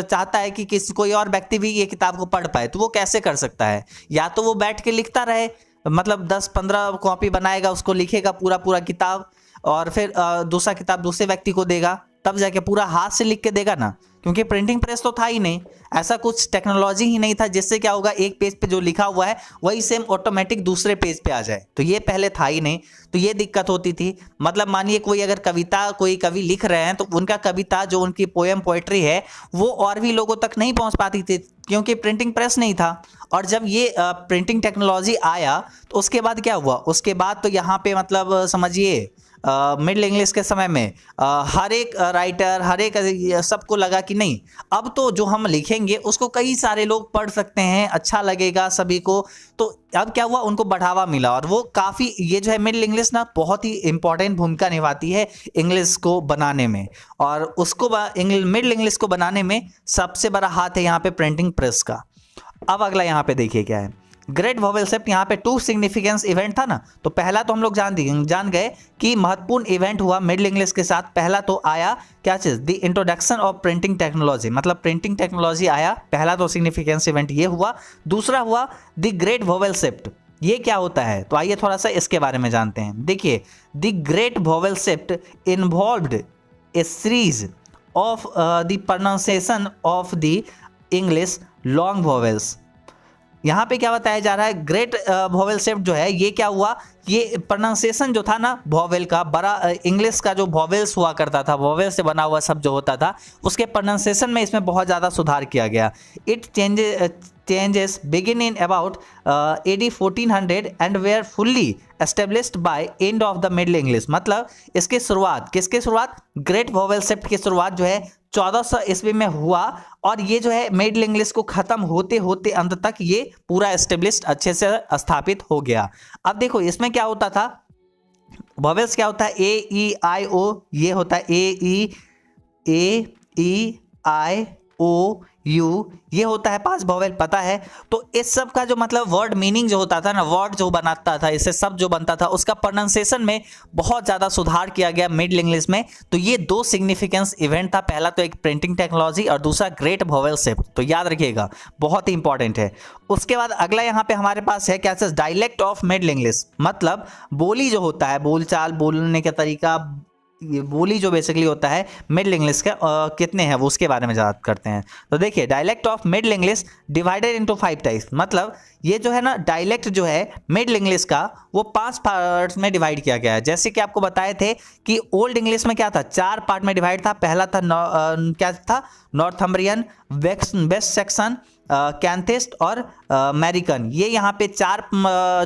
चाहता है कि कोई और व्यक्ति भी ये किताब को पढ़ पाए, तो वो कैसे कर सकता है? या तो वो बैठ के लिखता रहे, मतलब 10-15 कॉपी बनाएगा, उसको लिखेगा पूरा किताब, और फिर दूसरा किताब दूसरे व्यक्ति को देगा, तब जाके पूरा हाथ से लिख के देगा ना, क्योंकि प्रिंटिंग प्रेस तो था ही नहीं, ऐसा कुछ टेक्नोलॉजी ही नहीं था जिससे क्या होगा, एक पेज पे जो लिखा हुआ है वही सेम ऑटोमेटिक दूसरे पेज पे आ जाए। तो ये पहले था ही नहीं, तो ये दिक्कत होती थी। मतलब मानिए कोई अगर कविता, कोई कवि लिख रहे हैं तो उनका कविता जो उनकी पोएम, पोएट्री है वो और भी लोगों तक नहीं पहुंच पाती थी, क्योंकि प्रिंटिंग प्रेस नहीं था। और जब ये प्रिंटिंग टेक्नोलॉजी आया तो उसके बाद क्या हुआ, उसके बाद तो यहाँ पे मतलब समझिए मिडिल इंग्लिश के समय में हर एक राइटर, हर एक सबको लगा कि नहीं, अब तो जो हम लिखेंगे उसको कई सारे लोग पढ़ सकते हैं, अच्छा लगेगा सभी को। तो अब क्या हुआ, उनको बढ़ावा मिला, और वो काफ़ी, ये जो है मिडिल इंग्लिश ना बहुत ही इंपॉर्टेंट भूमिका निभाती है इंग्लिश को बनाने में, और उसको मिडिल इंग्लिश को बनाने में सबसे बड़ा हाथ है यहाँ पे प्रिंटिंग प्रेस का। अब अगला यहाँ पे देखिए क्या है, ग्रेट वोवेल शिफ्ट। यहाँ पे 2 सिग्निफिकेंस इवेंट था ना, तो पहला तो हम लोग जान गए कि महत्वपूर्ण इवेंट हुआ मिडिल इंग्लिश के साथ। पहला तो आया क्या चीज़, the introduction of printing technology, मतलब प्रिंटिंग टेक्नोलॉजी आया, पहला तो सिग्निफिकेंस इवेंट ये हुआ। दूसरा हुआ द ग्रेट वोवेल शिफ्ट। ये क्या होता है, तो आइए थोड़ा सा इसके बारे में जानते हैं। देखिए, the great vowel shift involved A series of the pronunciation of the English long vowels. यहाँ पे क्या बताया जा रहा है, ग्रेट वोवेल शिफ्ट जो है ये क्या हुआ, ये प्रोनाउंसिएशन जो था ना वोवेल का, बड़ा इंग्लिश का जो वोवेल्स हुआ करता था, वोवेल से बना हुआ शब्द जो होता था, उसके प्रोनाउंसिएशन में इसमें बहुत ज़्यादा सुधार किया गया। It changes begin in about AD 1400 and were fully established by end of the middle English. मतलब इसकी शुरुआत, किसकी शुरुआत, ग्रेट वोवेल शिफ्ट की शुरुआत जो है 1400 ईस्वी में हुआ, और ये जो है मिडिल इंग्लिश को खत्म होते होते अंत तक ये पूरा एस्टेब्लिश्ड, अच्छे से स्थापित हो गया। अब देखो इसमें क्या होता था, वोवेल्स क्या होता है, A-E-I-O, ये होता है A-E-I-O-U, ये होता है 5 वोवेल, पता है। तो इस सब का जो मतलब वर्ड मीनिंग जो होता था ना, वर्ड जो बनाता था, इससे सब जो बनता था, उसका प्रोनाउंसिएशन में बहुत ज़्यादा सुधार किया गया मिडिल इंग्लिश में। तो ये 2 सिग्निफिकेंस इवेंट था, पहला तो एक प्रिंटिंग टेक्नोलॉजी और दूसरा ग्रेट वोवेल शिफ्ट। तो याद रखिएगा, बहुत ही इंपॉर्टेंट है। उसके बाद अगला यहाँ पे हमारे पास है क्या, डायलेक्ट ऑफ मिडिल इंग्लिश, मतलब बोली जो होता है, बोलचाल, बोलने का तरीका, ये बोली जो बेसिकली होता है मिडिल इंग्लिश का, कितने हैं वो उसके बारे में बात करते हैं। तो देखिए, dialect of middle English divided into 5 types. मतलब ये जो है ना डायलेक्ट जो है मिडिल इंग्लिश का, वो 5 पार्ट्स में डिवाइड किया गया है। जैसे कि आपको बताए थे कि ओल्ड इंग्लिश में क्या था, 4 पार्ट में डिवाइड था। पहला था क्या था, नॉर्थम्ब्रियन, वेस्ट सेक्शन, कैंथिस्ट और अमेरिकन। ये यहाँ पे 4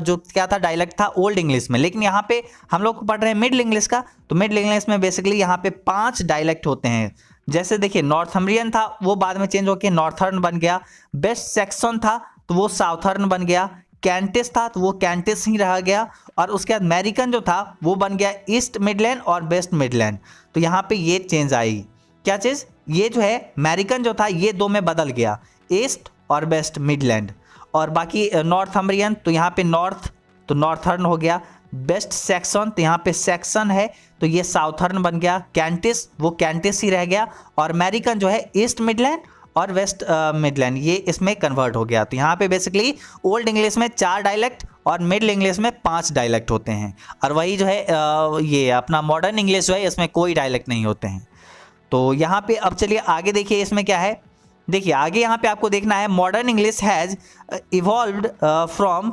जो क्या था डायलेक्ट था ओल्ड इंग्लिश में। लेकिन यहाँ पे हम लोग पढ़ रहे हैं मिडिल इंग्लिश का, तो मिडिल इंग्लिश में बेसिकली यहाँ पे 5 डायलेक्ट होते हैं। जैसे देखिए, नॉर्थम्ब्रियन था, वो बाद में चेंज होकर नॉर्थर्न बन गया। वेस्ट सेक्शन था तो वो साउथर्न बन गया। कैंटिस था तो वो कैंटिस ही रह गया। और उसके बाद अमेरिकन जो था वो बन गया ईस्ट मिडलैंड और वेस्ट मिडलैंड। तो यहाँ पे ये चेंज आई, क्या चीज़, ये जो है अमेरिकन जो था ये 2 में बदल गया, ईस्ट और वेस्ट मिडलैंड। और बाकी नॉर्थम्ब्रियन, तो यहाँ पे नॉर्थ तो नॉर्थर्न हो गया। वेस्ट सेक्शन, तो यहाँ पे सेक्शन है तो ये साउथर्न बन गया। कैंटिस, वो कैंटिस ही रह गया। और अमेरिकन जो है ईस्ट मिडलैंड और वेस्ट मिडलैंड, ये इसमें कन्वर्ट हो गया। तो यहाँ पे बेसिकली ओल्ड इंग्लिश में 4 डायलेक्ट और मिडिल इंग्लिश में 5 डायलेक्ट होते हैं। और वही जो है ये अपना मॉडर्न इंग्लिश जो है इसमें कोई डायलेक्ट नहीं होते हैं। तो यहाँ पे अब चलिए आगे देखिए इसमें क्या है। देखिए आगे यहाँ पे आपको देखना है modern English has evolved from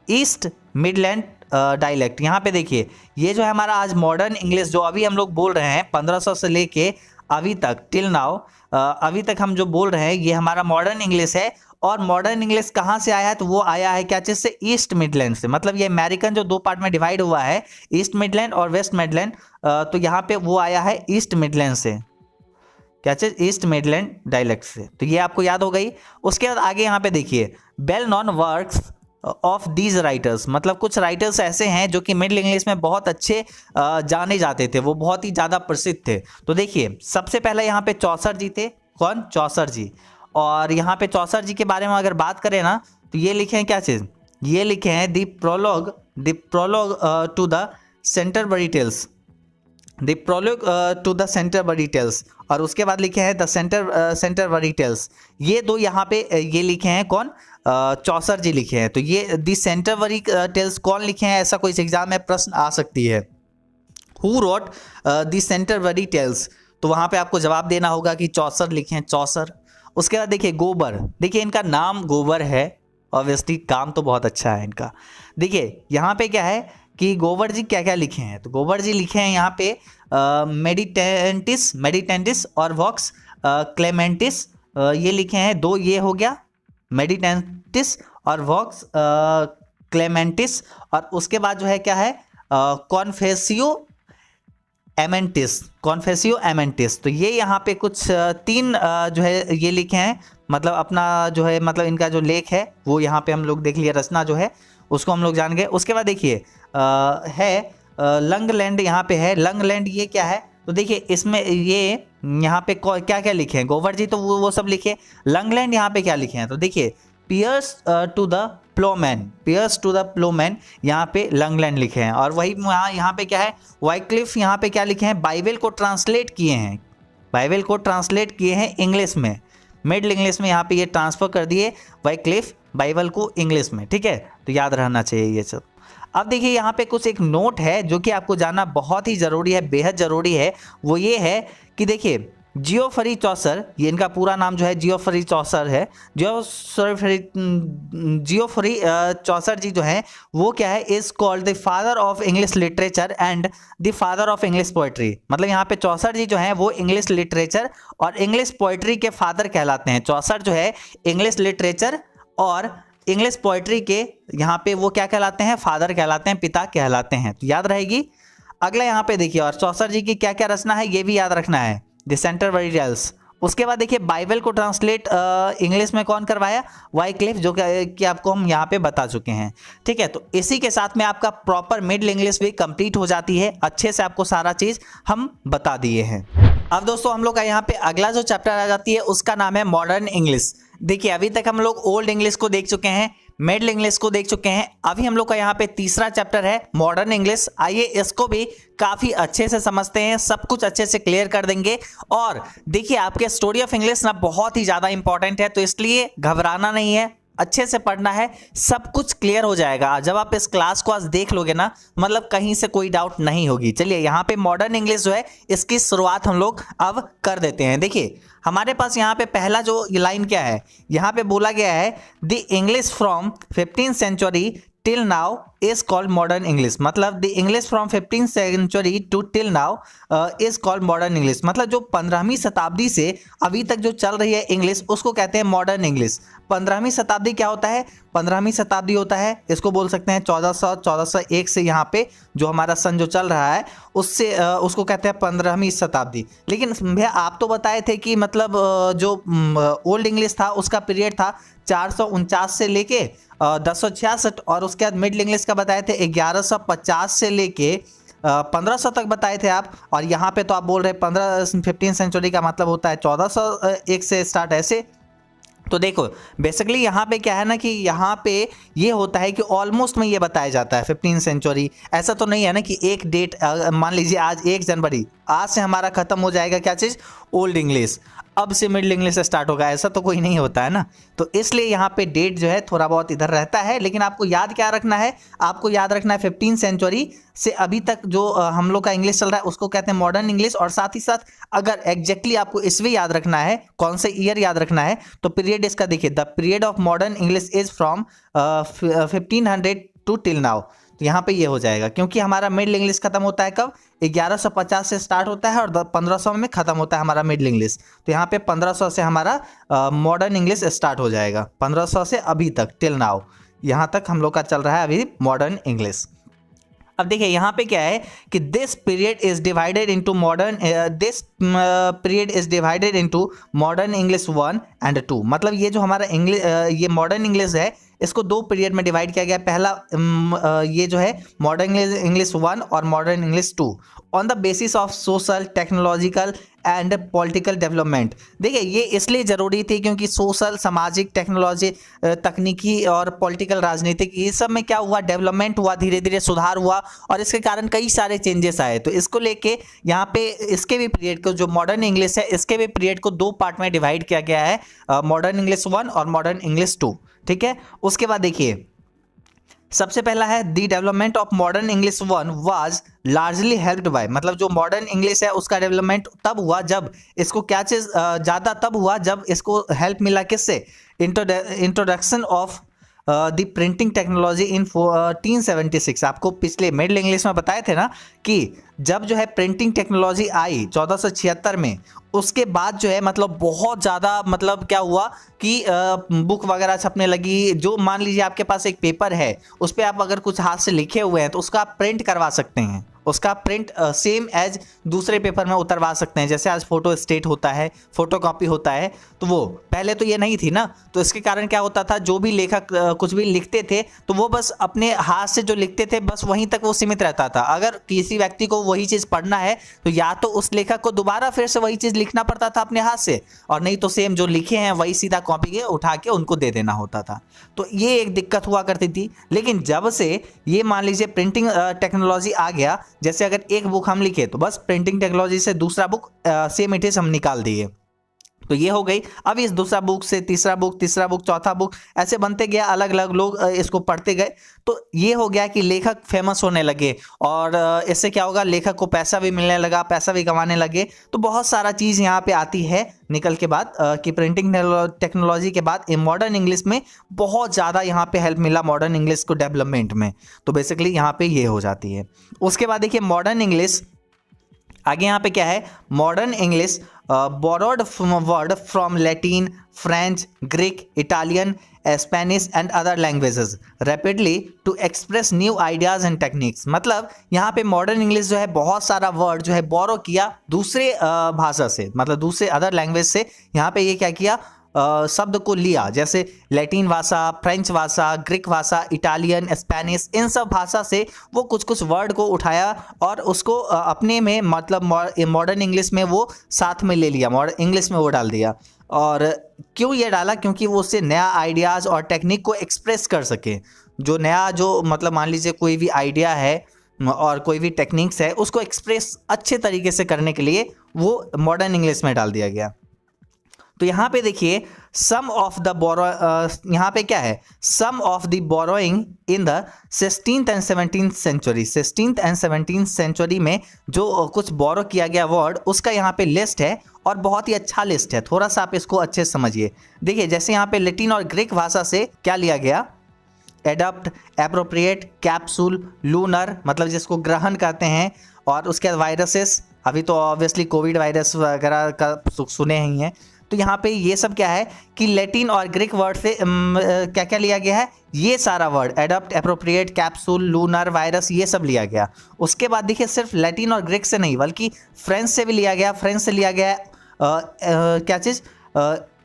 east Midland dialect. यहाँ पे देखिए ये जो है हमारा आज मॉडर्न इंग्लिश जो अभी हम लोग बोल रहे हैं 1500 से लेके अभी तक टिल नाउ, अभी तक हम जो बोल रहे हैं ये हमारा मॉडर्न इंग्लिश है। और मॉडर्न इंग्लिश कहाँ से आया है, तो वो आया है क्या चीज़ से, ईस्ट मिडलैंड से। मतलब ये अमेरिकन जो दो पार्ट में डिवाइड हुआ है, ईस्ट मिडलैंड और वेस्ट मिडलैंड, तो यहाँ पे वो आया है ईस्ट मिडलैंड से, क्या चीज, ईस्ट मिडलैंड डायलेक्ट से। तो ये आपको याद हो गई। उसके बाद आगे यहाँ पे देखिए well non works of these writers, मतलब कुछ राइटर्स ऐसे हैं जो कि मिडिल इंग्लिश में बहुत अच्छे जाने जाते थे, वो बहुत ही ज़्यादा प्रसिद्ध थे। तो देखिए सबसे पहले यहाँ पे चौसर जी थे। कौन, चौसर जी। और यहाँ पे चौसर जी के बारे में अगर बात करें ना, तो ये लिखे हैं क्या चीज़, ये लिखे हैं the prologue to the Canterbury Tales, the prologue to the Canterbury Tales. और उसके बाद लिखे हैं द सेंटरबरी टेल्स। ये दो यहाँ पे ये लिखे हैं कौन, चौसर जी लिखे हैं। तो ये द सेंटरबरी टेल्स कौन लिखे हैं, ऐसा कोई एग्जाम में प्रश्न आ सकती है। Who wrote the Canterbury tales, तो वहाँ पे आपको जवाब देना होगा कि चौसर लिखे हैं, चौसर। उसके बाद देखिए गोबर, देखिए इनका नाम गोबर है, ऑब्वियसली काम तो बहुत अच्छा है इनका। देखिए यहाँ पे क्या है कि गोबर जी क्या क्या लिखे हैं, तो गोबर जी लिखे हैं यहाँ पे मेडिटेंटिस और वॉक्स क्लेमेंटिस, ये लिखे हैं दो, ये हो गया मेडिटेंटिस और वॉक्स क्लेमेंटिस। और उसके बाद जो है क्या है कॉन्फेसियो एमेंटिस। तो ये यहाँ पे कुछ तीन जो है ये लिखे हैं, मतलब अपना जो है मतलब इनका जो लेख है वो यहाँ पे हम लोग देख लिया, रचना जो है उसको हम लोग जान गए। उसके बाद देखिए है लंगलैंड, यहाँ पे है लंगलैंड, ये क्या है, तो देखिए इसमें ये यहाँ पे क्या क्या लिखे हैं, गोबर जी तो वो सब लिखे। लंगलैंड यहाँ पे क्या लिखे हैं, तो देखिए पियर्स टू द प्लोमैन, यहाँ पे लंगलैंड लिखे हैं। और वही यहाँ पे क्या है, वाइक्लिफ यहाँ पे क्या लिखे हैं, बाइबल को ट्रांसलेट किए हैं इंग्लिश में, मिडिल इंग्लिश में यहाँ पे ये ट्रांसफर कर दिए वाइक्लिफ बाइबल को इंग्लिश में। ठीक है, तो याद रहना चाहिए ये सब। अब देखिए यहाँ पे कुछ एक नोट है जो कि आपको जानना बहुत ही ज़रूरी है, बेहद ज़रूरी है। वो ये है कि देखिए जियोफरी चौसर, ये इनका पूरा नाम जो है जियोफरी चौसर है। जियोफरी चौसर जी जो हैं वो क्या है, is called the father of English literature and the father of English poetry. मतलब यहाँ पे चौसर जी जो हैं वो इंग्लिश लिटरेचर और इंग्लिश पोइट्री के फादर कहलाते हैं। चौसर जो है इंग्लिश लिटरेचर और इंग्लिश पोइट्री के यहाँ पे वो क्या कहलाते हैं, फादर कहलाते हैं, पिता कहलाते हैं। तो याद रहेगी। अगला यहाँ पे देखिए, और चौसर जी की क्या क्या रचना है ये भी याद रखना है, द सेंटरबरी टेल्स। उसके बाद देखिए बाइबल को ट्रांसलेट इंग्लिश में कौन करवाया, वाइक्लिफ, जो कि आपको हम यहाँ पे बता चुके हैं। ठीक है, तो इसी के साथ में आपका प्रॉपर मिडिल इंग्लिश भी कंप्लीट हो जाती है, अच्छे से आपको सारा चीज़ हम बता दिए हैं। अब दोस्तों हम लोग का यहाँ पे अगला जो चैप्टर आ जाती है उसका नाम है मॉडर्न इंग्लिश। देखिए अभी तक हम लोग ओल्ड इंग्लिश को देख चुके हैं, मिडिल इंग्लिश को देख चुके हैं, अभी हम लोग का यहाँ पे तीसरा चैप्टर है मॉडर्न इंग्लिश। आइए इसको भी काफ़ी अच्छे से समझते हैं, सब कुछ अच्छे से क्लियर कर देंगे। और देखिए आपके स्टोरी ऑफ इंग्लिश ना बहुत ही ज़्यादा इंपॉर्टेंट है, तो इसलिए घबराना नहीं है, अच्छे से पढ़ना है, सब कुछ क्लियर हो जाएगा। जब आप इस क्लास को आज देख लोगे ना, मतलब कहीं से कोई डाउट नहीं होगी। चलिए यहाँ पे मॉडर्न इंग्लिश जो है इसकी शुरुआत हम लोग अब कर देते हैं। देखिए हमारे पास यहाँ पे पहला जो लाइन क्या है, यहाँ पे बोला गया है the English from 15th century till now is called modern English. मतलब the English from 15th century to till now is called modern English. मतलब जो 15वीं शताब्दी से अभी तक जो चल रही है इंग्लिश उसको कहते हैं मॉडर्न इंग्लिश। 15वीं शताब्दी क्या होता है, 15वीं शताब्दी होता है, इसको बोल सकते हैं 1401 से यहाँ पे जो हमारा सन जो चल रहा है उससे उसको कहते हैं 15वीं शताब्दी। लेकिन भैया आप तो बताए थे कि मतलब जो ओल्ड इंग्लिश था उसका पीरियड था 449 से लेके 1066, और उसके बाद मिडिल इंग्लिश का बताए थे 1150 से लेके 1500 तक बताए थे आप। और यहाँ पे तो आप बोल रहे 15th सेंचुरी का मतलब होता है 1401 से स्टार्ट ऐसे। तो देखो बेसिकली यहाँ पे क्या है ना कि यहाँ पे ये होता है कि ऑलमोस्ट में ये बताया जाता है 15th सेंचुरी। ऐसा तो नहीं है ना कि एक डेट मान लीजिए आज 1 जनवरी आज से हमारा खत्म हो जाएगा क्या चीज़, ओल्ड इंग्लिश, अब से मिडिल इंग्लिश स्टार्ट होगा, ऐसा तो कोई नहीं होता है ना। तो इसलिए यहाँ पे डेट जो है थोड़ा बहुत इधर रहता है, लेकिन आपको याद क्या रखना है, आपको याद रखना है 15th सेंचुरी से अभी तक जो हम लोग का इंग्लिश चल रहा है उसको कहते हैं मॉडर्न इंग्लिश। और साथ ही साथ अगर एग्जैक्टली आपको ईस्वी याद रखना है, कौन से ईयर याद रखना है, तो पीरियड इसका देखिए, the period of modern English is from 1500 to till now. तो यहाँ पे ये हो जाएगा, क्योंकि हमारा मिडिल इंग्लिश खत्म होता है कब, 1150 से स्टार्ट होता है और 1500 में खत्म होता है हमारा मिडिल इंग्लिश। तो यहाँ पे 1500 से हमारा मॉडर्न इंग्लिश स्टार्ट हो जाएगा, 1500 से अभी तक टिल नाउ, यहाँ तक हम लोग का चल रहा है अभी मॉडर्न इंग्लिश। अब देखिए यहाँ पे क्या है कि this period is divided into modern, this period is divided into modern English 1 and 2। मतलब ये जो हमारा इंग्लिश ये मॉडर्न इंग्लिश है इसको दो पीरियड में डिवाइड किया गया। पहला ये जो है मॉडर्न इंग्लिश 1 और modern English 2 on the basis of social, technological and political development. देखिए ये इसलिए ज़रूरी थी क्योंकि सोशल, सामाजिक, टेक्नोलॉजी, तकनीकी और पॉलिटिकल, राजनीतिक, ये सब में क्या हुआ, डेवलपमेंट हुआ, धीरे धीरे सुधार हुआ और इसके कारण कई सारे चेंजेस आए। तो इसको लेके यहाँ पे इसके भी पीरियड को, जो मॉडर्न इंग्लिश है इसके भी पीरियड को दो पार्ट में डिवाइड किया गया है, मॉडर्न इंग्लिश 1 और मॉडर्न इंग्लिश 2। ठीक है, उसके बाद देखिए सबसे पहला है the development of modern English 1 was largely helped bye. मतलब जो मॉडर्न इंग्लिश है उसका डेवलपमेंट तब हुआ जब इसको क्या चीज ज़्यादा तब हुआ जब इसको हेल्प मिला किससे, introduction of the printing technology in 1476। आपको पिछले मिडिल इंग्लिश में बताए थे ना कि जब जो है प्रिंटिंग टेक्नोलॉजी आई 1476 में, उसके बाद जो है मतलब बहुत ज़्यादा मतलब क्या हुआ कि बुक वगैरह छपने लगी। जो मान लीजिए आपके पास एक पेपर है उस पर आप अगर कुछ हाथ से लिखे हुए हैं तो उसका आप प्रिंट करवा सकते हैं, उसका प्रिंट सेम एज दूसरे पेपर में उतरवा सकते हैं। जैसे आज फोटो स्टेट होता है, फोटो कॉपी होता है, तो वो पहले तो ये नहीं थी ना। तो इसके कारण क्या होता था, जो भी लेखक कुछ भी लिखते थे तो वो बस अपने हाथ से जो लिखते थे बस वहीं तक वो सीमित रहता था। अगर किसी व्यक्ति को वही चीज़ पढ़ना है तो या तो उस लेखक को दोबारा फिर से वही चीज़ लिखना पड़ता था अपने हाथ से, और नहीं तो सेम जो लिखे हैं वही सीधा कॉपी के उठा के उनको दे देना होता था। तो ये एक दिक्कत हुआ करती थी। लेकिन जब से ये मान लीजिए प्रिंटिंग टेक्नोलॉजी आ गया, जैसे अगर एक बुक हम लिखे तो बस प्रिंटिंग टेक्नोलॉजी से दूसरा बुक सेम इट इज हम निकाल दिए, तो ये हो गई। अब इस दूसरा बुक से तीसरा बुक, तीसरा बुक, चौथा बुक, ऐसे बनते गया, अलग अलग लोग इसको पढ़ते गए। तो ये हो गया कि लेखक फेमस होने लगे और इससे क्या होगा, लेखक को पैसा भी मिलने लगा, पैसा भी कमाने लगे। तो बहुत सारा चीज़ यहाँ पे आती है निकल के बाद कि प्रिंटिंग टेक्नोलॉजी के बाद मॉडर्न इंग्लिश में बहुत ज़्यादा यहाँ पे हेल्प मिला मॉडर्न इंग्लिश को डेवलपमेंट में। तो बेसिकली यहाँ पे ये हो जाती है। उसके बाद देखिए मॉडर्न इंग्लिश, आगे यहाँ पे क्या है, modern English borrowed word from Latin, French, Greek, Italian, Spanish and other languages rapidly to express new ideas and techniques। मतलब यहाँ पे मॉडर्न इंग्लिश जो है बहुत सारा वर्ड जो है बोरो किया दूसरे भाषा से, मतलब दूसरे अदर लैंग्वेज से। यहाँ पे ये क्या किया, शब्द को लिया, जैसे लैटिन भाषा, फ्रेंच भाषा, ग्रीक भाषा, इटालियन, स्पेनिश, इन सब भाषा से वो कुछ कुछ वर्ड को उठाया और उसको अपने में मतलब मॉडर्न इंग्लिश में वो साथ में ले लिया, मॉडर्न इंग्लिश में वो डाल दिया। और क्यों ये डाला, क्योंकि वो उससे नया आइडियाज़ और टेक्निक को एक्सप्रेस कर सके। जो नया जो मतलब मान लीजिए कोई भी आइडिया है और कोई भी टेक्निक्स है उसको एक्सप्रेस अच्छे तरीके से करने के लिए वो मॉडर्न इंग्लिश में डाल दिया गया। तो यहाँ पे देखिए सम ऑफ द बोरो, यहाँ पे क्या है, some of the borrowing in the 16th and 17th century. 16th and 17th century में जो कुछ बोरो किया गया वर्ड उसका यहाँ पे लिस्ट है और बहुत ही अच्छा लिस्ट है। थोड़ा सा आप इसको अच्छे से समझिए। देखिए जैसे यहाँ पे लैटिन और ग्रीक भाषा से क्या लिया गया, एडप्ट, एप्रोप्रिएट, कैप्सूल, लूनर मतलब जिसको ग्रहण कहते हैं, और उसके बाद वायरसेस, अभी तो ऑब्वियसली कोविड वायरस वगैरह का सुने ही हैं। तो यहाँ पे ये सब क्या है कि लैटिन और ग्रीक वर्ड से क्या क्या लिया गया है, ये सारा word adapt, appropriate, capsule, lunar, virus, ये सब लिया गया। उसके बाद देखिए सिर्फ लैटिन और ग्रीक से नहीं बल्कि फ्रेंच से भी लिया गया। फ्रेंच से लिया गया क्या चीज़,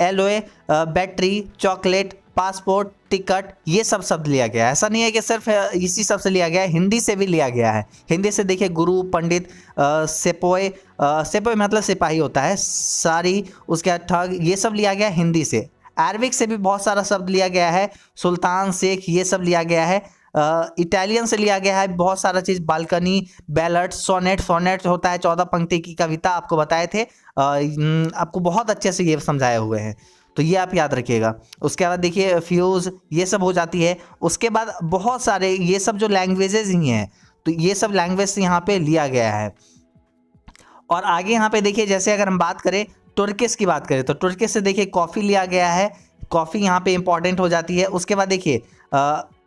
alloy, battery, chocolate, passport, ticket, ये सब शब्द लिया गया है। ऐसा नहीं है कि सिर्फ इसी सब से लिया गया है, हिंदी से भी लिया गया है। हिंदी से देखिए गुरु, पंडित, सेपोए, सेपोए मतलब सिपाही होता है, सारी, उसके बाद ठग, ये सब लिया गया है हिंदी से। अरबिक से भी बहुत सारा शब्द लिया गया है, सुल्तान, शेख, ये सब लिया गया है इटालियन से लिया गया है बहुत सारा चीज़, बालकनी, बैलट, सोनेट, सोनेट होता है 14 पंक्ति की कविता, आपको बताए थे, आपको बहुत अच्छे से ये समझाए हुए हैं, तो ये आप याद रखिएगा। उसके बाद देखिए फ्यूज़, ये सब हो जाती है। उसके बाद बहुत सारे ये सब जो लैंग्वेजेस ही हैं, तो ये सब लैंग्वेज से यहाँ पे लिया गया है। और आगे यहाँ पे देखिए, जैसे अगर हम बात करें तुर्किश की बात करें, तो तुर्किश से देखिए कॉफ़ी लिया गया है, कॉफ़ी यहाँ पे इंपॉर्टेंट हो जाती है। उसके बाद देखिए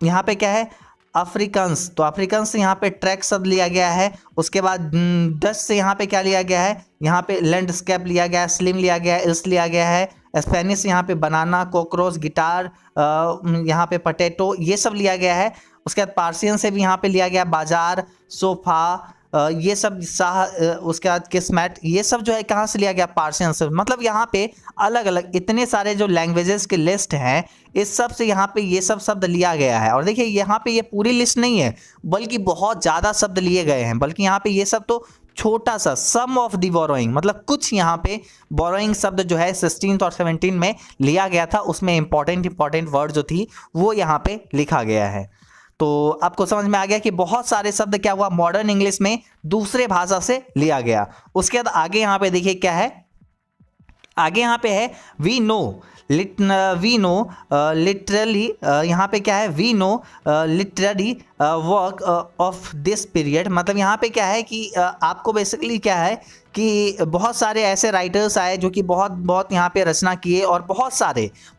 यहाँ पे क्या है, अफ्रीकन्स, तो अफ्रीकन्स से यहाँ पे ट्रैक शब्द लिया गया है। उसके बाद डच से यहाँ पे क्या लिया गया है, यहाँ पे लैंडस्केप लिया गया है, स्लिम लिया गया है, इल्स लिया गया है। स्पेनिश यहाँ पे बनाना, कॉकरोच, गिटार, यहाँ पे पटेटो, ये सब लिया गया है। उसके बाद पार्सियन से भी यहाँ पे लिया गया बाजार, सोफा, ये सब उसके बाद किस्मेट, ये सब जो है कहाँ से लिया गया, पार्सियन से। मतलब यहाँ पे अलग अलग इतने सारे जो लैंग्वेजेस के लिस्ट हैं, इस सब से यहाँ पे ये सब शब्द लिया गया है। और देखिए यहाँ पे ये पूरी लिस्ट नहीं है, बल्कि बहुत ज़्यादा शब्द लिए गए हैं, बल्कि यहाँ पे ये सब तो छोटा सा सम ऑफ द बोरोइंग, मतलब कुछ यहाँ पे बोरोइंग शब्द जो है 16 और 17 में लिया गया था, उसमें इंपॉर्टेंट वर्ड जो थी वो यहाँ पे लिखा गया है। तो आपको समझ में आ गया कि बहुत सारे शब्द क्या हुआ, मॉडर्न इंग्लिश में दूसरे भाषा से लिया गया। उसके बाद आगे यहाँ पे देखिए क्या है, आगे यहाँ पे है वी नो लिटरली, यहाँ पे क्या है, we know literary work of this period, मतलब यहाँ पे क्या है कि आपको बेसिकली क्या है कि बहुत सारे ऐसे राइटर्स आए जो कि बहुत यहाँ पे रचना किए, और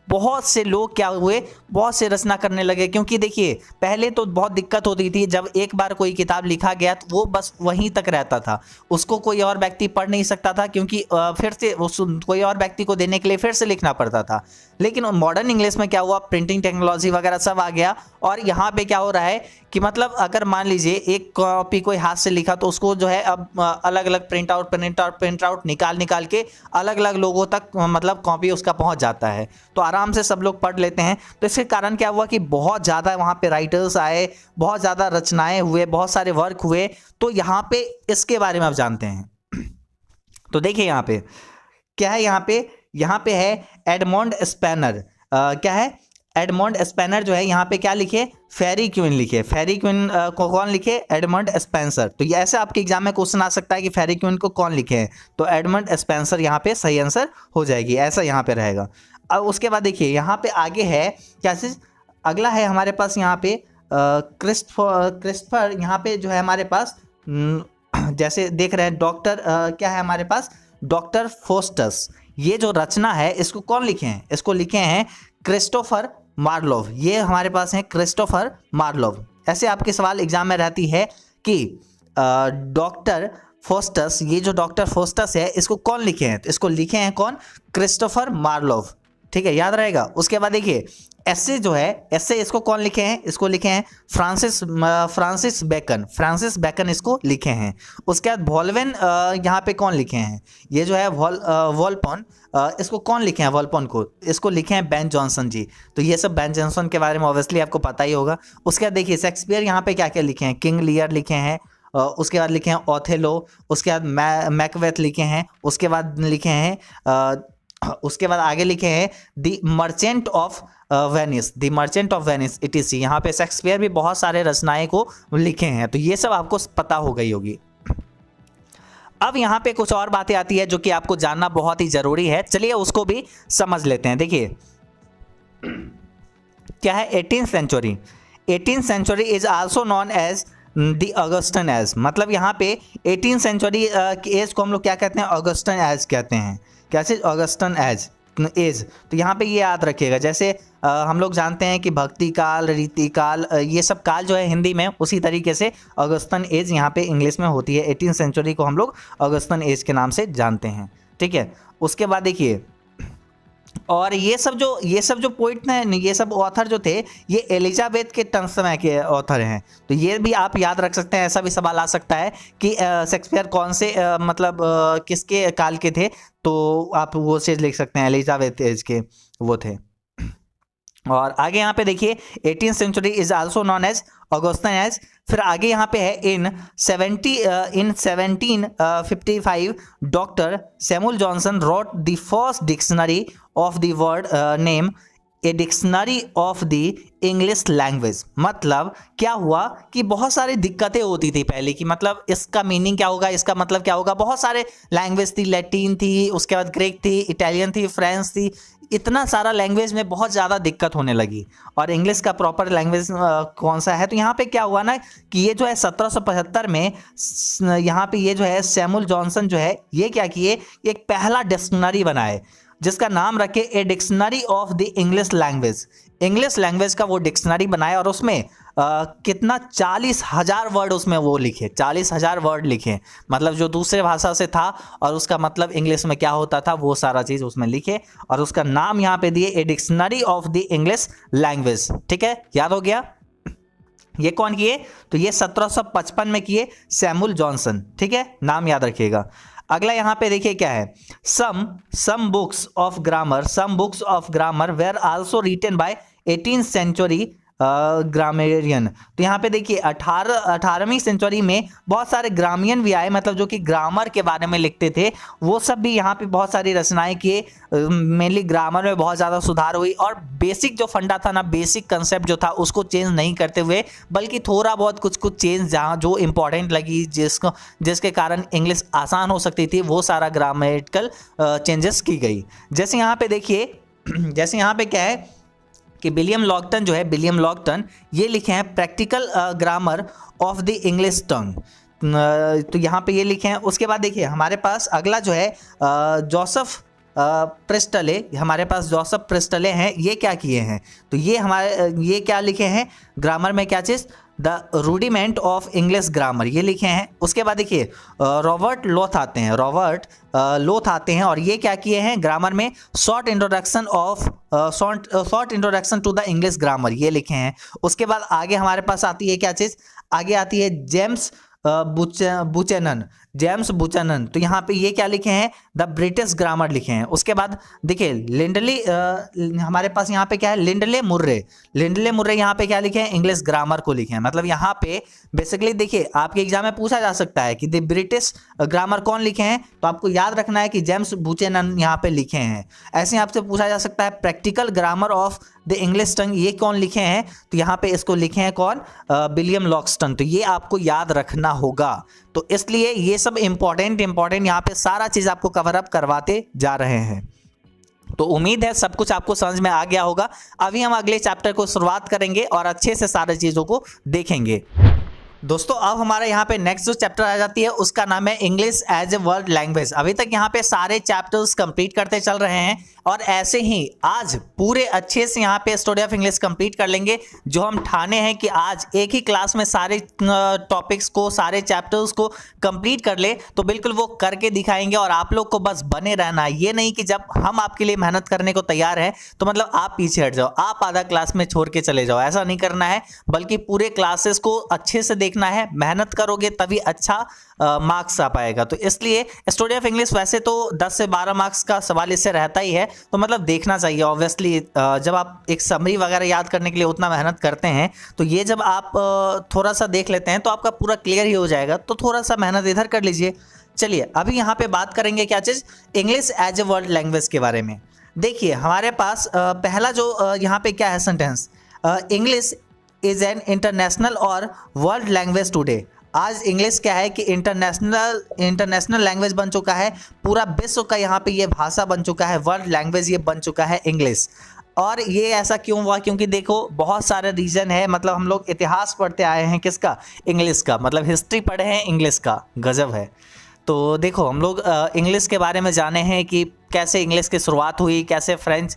बहुत से लोग क्या हुए, बहुत से रचना करने लगे। क्योंकि देखिए पहले तो बहुत दिक्कत होती थी, जब एक बार कोई किताब लिखा गया तो वो बस वहीं तक रहता था, उसको कोई और व्यक्ति पढ़ नहीं सकता था, क्योंकि फिर से कोई और व्यक्ति को देने के लिए फिर से लिखना पड़ता था। लेकिन मॉडर्न इंग्लिश में क्या हुआ, प्रिंटिंग टेक्नोलॉजी वगैरह सब आ गया, और यहाँ पे क्या हो रहा है कि मतलब अगर मान लीजिए एक कॉपी कोई हाथ से लिखा, तो उसको जो है अब अलग अलग प्रिंट आउट निकाल के अलग अलग लोगों तक मतलब कॉपी उसका पहुंच जाता है, तो आराम से सब लोग पढ़ लेते हैं। तो इसके कारण क्या हुआ कि बहुत ज़्यादा वहाँ पे राइटर्स आए, बहुत ज़्यादा रचनाएं हुए, बहुत सारे वर्क हुए। तो यहाँ पे इसके बारे में आप जानते हैं। तो देखिए यहाँ पे क्या है, यहाँ पे है एडमंड स्पेनर, क्या है, एडमंड स्पेनर जो है यहाँ पे क्या लिखे, फेरी क्वीन लिखे। फेरी क्वीन को कौन लिखे, एडमंड स्पेंसर। तो ये ऐसे आपके एग्जाम में क्वेश्चन आ सकता है कि फेरी क्वीन को कौन लिखे हैं, तो एडमंड स्पेंसर यहाँ पे सही आंसर हो जाएगी, ऐसा यहाँ पे रहेगा। अब उसके बाद देखिए यहाँ पे आगे है क्या चीज़, अगला है हमारे पास यहाँ पे क्रिस्टफर, यहाँ पे जो है हमारे पास जैसे देख रहे हैं डॉक्टर, क्या है हमारे पास, डॉक्टर फोस्टस। ये जो रचना है इसको कौन लिखे हैं, इसको लिखे हैं क्रिस्टोफर मार्लोव। ये हमारे पास है क्रिस्टोफर मार्लोव। ऐसे आपके सवाल एग्जाम में रहती है कि डॉक्टर फोस्टस, ये जो डॉक्टर फोस्टस है इसको कौन लिखे हैं, तो इसको लिखे हैं कौन, क्रिस्टोफर मार्लोव, ठीक है, याद रहेगा। उसके बाद देखिए ऐसे जो है, ऐसे इसको कौन लिखे हैं, इसको लिखे हैं फ्रांसिस बेकन इसको लिखे हैं। उसके बाद वॉल्वेन यहाँ पे कौन लिखे हैं, ये जो है वॉल्पोन, इसको कौन लिखे हैं, वॉल्पोन को, इसको लिखे हैं बेन जॉनसन जी। तो ये सब बेन जॉनसन के बारे में ऑब्वियसली आपको पता ही होगा। उसके बाद देखिए शेक्सपियर यहाँ पे क्या क्या लिखे हैं, किंग लियर लिखे हैं, उसके बाद लिखे हैं ओथेलो, उसके बाद मैकबेथ लिखे हैं, उसके बाद लिखे हैं उसके बाद आगे लिखे हैं the merchant of Venice etc। यहाँ पे शेक्सपियर भी बहुत सारे रचनाएं को लिखे हैं, तो ये सब आपको पता हो गई होगी। अब यहाँ पे कुछ और बातें आती है जो कि आपको जानना बहुत ही जरूरी है, चलिए उसको भी समझ लेते हैं। देखिए क्या है, 18th century is also known as the Augustan age, मतलब यहाँ पे 18th सेंचुरी की एज को हम लोग क्या कहते हैं, ऑगस्टन एज कहते हैं। कैसे, ऑगस्टन एज। तो यहाँ पे ये याद रखिएगा, जैसे हम लोग जानते हैं कि भक्ति काल, रीति काल, ये सब काल जो है हिंदी में, उसी तरीके से ऑगस्टन एज यहाँ पे इंग्लिश में होती है। 18th सेंचुरी को हम लोग ऑगस्टन एज के नाम से जानते हैं, ठीक है। उसके बाद देखिए, और ये सब जो पोइट हैं, ये सब ऑथर जो थे, ये एलिजाबेथ के समय के ऑथर हैं। तो ये भी आप याद रख सकते हैं, ऐसा भी सवाल आ सकता है कि शेक्सपियर कौन से मतलब किसके काल के थे, तो आप वो चीज़ लिख सकते हैं, एलिजाबेथ एज के वो थे। और आगे यहाँ पे देखिए 18th century is also known as Augustan age. फिर आगे यहाँ पे है in 1755 doctor Samuel Johnson wrote the first dictionary of the word name a dictionary of the English language. मतलब क्या हुआ कि बहुत सारी दिक्कतें होती थी पहले की, मतलब इसका मीनिंग क्या होगा, इसका मतलब क्या होगा। बहुत सारे लैंग्वेज थी, लैटिन थी, उसके बाद ग्रीक थी, इटालियन थी, फ्रेंच थी, इतना सारा लैंग्वेज में बहुत ज़्यादा दिक्कत होने लगी। और इंग्लिश का प्रॉपर लैंग्वेज कौन सा है, तो यहाँ पे क्या हुआ ना कि ये जो है 1775 में यहाँ पे ये जो है सैमुअल जॉनसन जो है ये क्या किए, एक पहला डिक्शनरी बनाए जिसका नाम रखे ए dictionary of the English language. English language का वो डिक्शनरी बनाया और उसमें कितना 40,000 वर्ड उसमें वो लिखे, 40,000 वर्ड लिखे, मतलब जो दूसरे भाषा से था और उसका मतलब इंग्लिश में क्या होता था वो सारा चीज़ उसमें लिखे और उसका नाम यहाँ पे दिए ए dictionary of the English language. ठीक है, याद हो गया। ये कौन किए, तो ये 1755 में किए सैमुअल जॉनसन। ठीक है, नाम याद रखिएगा। अगला यहाँ पे देखिए क्या है, some books of grammar were also written by 18th century grammarian. तो यहाँ पे देखिए 18वीं सेंचुरी में बहुत सारे ग्रामियन भी आए, मतलब जो कि ग्रामर के बारे में लिखते थे, वो सब भी यहाँ पे बहुत सारी रचनाएं किए। मेनली ग्रामर में बहुत ज़्यादा सुधार हुई और बेसिक जो फंडा था ना, बेसिक कंसेप्ट जो था उसको चेंज नहीं करते हुए, बल्कि थोड़ा बहुत कुछ चेंज जहाँ जो इंपॉर्टेंट लगी, जिसके कारण इंग्लिश आसान हो सकती थी, वो सारा ग्रामेटिकल चेंजेस की गई। जैसे यहाँ पे देखिए, जैसे यहाँ पे क्या है कि विलियम लॉक्टन जो है, विलियम लॉक्टन ये लिखे हैं practical grammar of the English tongue. तो यहाँ पे ये लिखे हैं। उसके बाद देखिए हमारे पास अगला जो है जोसेफ प्रिस्टले, हमारे पास जोसेफ प्रिस्टले हैं। ये क्या किए हैं, तो ये क्या लिखे हैं ग्रामर में, क्या चीज़, the rudiment of English grammar, ये लिखे हैं। उसके बाद देखिए रॉबर्ट लोथ आते हैं, और ये क्या किए हैं ग्रामर में, short introduction to the English grammar, ये लिखे हैं। उसके बाद आगे हमारे पास आती है क्या चीज़, आगे आती है जेम्स बुचैनन। तो यहाँ पे ये क्या लिखे हैं, द ब्रिटिश ग्रामर लिखे हैं। उसके बाद देखिए लिंडले, हमारे पास यहाँ पे क्या है, लिंडले मुर्रे यहाँ पे क्या लिखे हैं, इंग्लिश ग्रामर को लिखे हैं। मतलब यहाँ पे बेसिकली देखिए आपके एग्जाम में पूछा जा सकता है कि द ब्रिटिश ग्रामर कौन लिखे हैं, तो आपको याद रखना है कि जेम्स बुचैनन यहाँ पे लिखे हैं। ऐसे आपसे पूछा जा सकता है practical grammar of the English tongue, ये कौन लिखे हैं, तो यहाँ पे इसको लिखे हैं कौन, विलियम लॉक्सटन। तो ये आपको याद रखना होगा। तो इसलिए ये सब इंपॉर्टेंट यहाँ पे सारा चीज आपको कवर अप करवाते जा रहे हैं। तो उम्मीद है सब कुछ आपको समझ में आ गया होगा। अभी हम अगले चैप्टर को शुरुआत करेंगे और अच्छे से सारी चीजों को देखेंगे। दोस्तों अब हमारा यहाँ पे नेक्स्ट जो चैप्टर आ जाती है उसका नाम है English as a world language. अभी तक यहाँ पे सारे चैप्टर्स कंप्लीट करते चल रहे हैं और ऐसे ही आज पूरे अच्छे से यहाँ पे स्टोरी ऑफ इंग्लिश कंप्लीट कर लेंगे। जो हम ठाने हैं कि आज एक ही क्लास में सारे टॉपिक्स को, सारे चैप्टर्स को कंप्लीट कर ले, तो बिल्कुल वो करके दिखाएंगे। और आप लोग को बस बने रहना है, ये नहीं कि जब हम आपके लिए मेहनत करने को तैयार हैं तो मतलब आप पीछे हट जाओ, आप आधा क्लास में छोड़ के चले जाओ, ऐसा नहीं करना है। बल्कि पूरे क्लासेस को अच्छे से देखना है, मेहनत करोगे तभी अच्छा मार्क्स आ पाएगा। तो इसलिए स्टोरी ऑफ इंग्लिश वैसे तो 10 से 12 मार्क्स का सवाल इससे रहता ही है, तो मतलब देखना चाहिए। ऑब्वियसली जब आप एक समरी वगैरह याद करने के लिए उतना मेहनत करते हैं, तो ये जब आप थोड़ा सा देख लेते हैं तो आपका पूरा क्लियर ही हो जाएगा। तो थोड़ा सा मेहनत इधर कर लीजिए। चलिए अभी यहाँ पे बात करेंगे क्या चीज़, English as a world language के बारे में। देखिए हमारे पास पहला जो यहाँ पे क्या है sentence, English is an international और वर्ल्ड लैंग्वेज टुडे। आज इंग्लिश क्या है कि इंटरनेशनल लैंग्वेज बन चुका है, पूरा विश्व का यहाँ पे ये भाषा बन चुका है, वर्ल्ड लैंग्वेज ये बन चुका है इंग्लिश। और ये ऐसा क्यों हुआ, क्योंकि देखो बहुत सारे रीजन है। मतलब हम लोग इतिहास पढ़ते आए हैं किसका, इंग्लिश का, मतलब हिस्ट्री पढ़े हैं इंग्लिश का, गजब है। तो देखो हम लोग इंग्लिश के बारे में जाने हैं कि कैसे इंग्लिश की शुरुआत हुई, कैसे फ्रेंच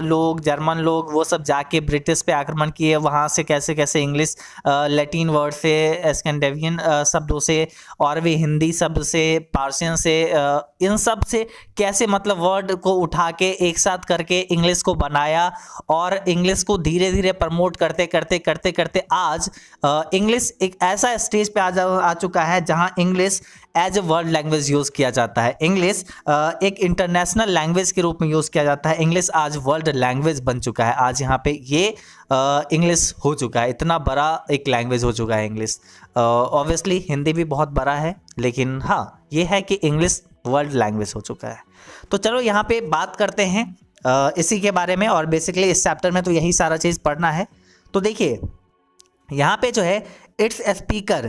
लोग, जर्मन लोग वो सब जाके ब्रिटिश पे आक्रमण किए, वहाँ से कैसे कैसे इंग्लिश लैटिन वर्ड से, स्कैंडिनेवियन शब्दों से, और भी हिंदी शब्द से, पार्सियन से, इन सब से कैसे मतलब वर्ड को उठा के एक साथ करके इंग्लिश को बनाया। और इंग्लिश को धीरे धीरे प्रमोट करते करते आज इंग्लिश एक ऐसा स्टेज पे आ चुका है जहाँ English as a world language use किया जाता है। इंग्लिश एक इंटरनेशनल लैंग्वेज के रूप में यूज़ किया जाता है। इंग्लिश आज वर्ल्ड लैंग्वेज बन चुका है। आज यहाँ पे ये इंग्लिश हो चुका है, इतना बड़ा एक लैंग्वेज हो चुका है इंग्लिश। ऑब्वियसली हिंदी भी बहुत बड़ा है, लेकिन हाँ ये है कि इंग्लिश वर्ल्ड लैंग्वेज हो चुका है। तो चलो यहाँ पे बात करते हैं इसी के बारे में, और बेसिकली इस चैप्टर में तो यही सारा चीज़ पढ़ना है। तो देखिए यहाँ पे जो है it's speaker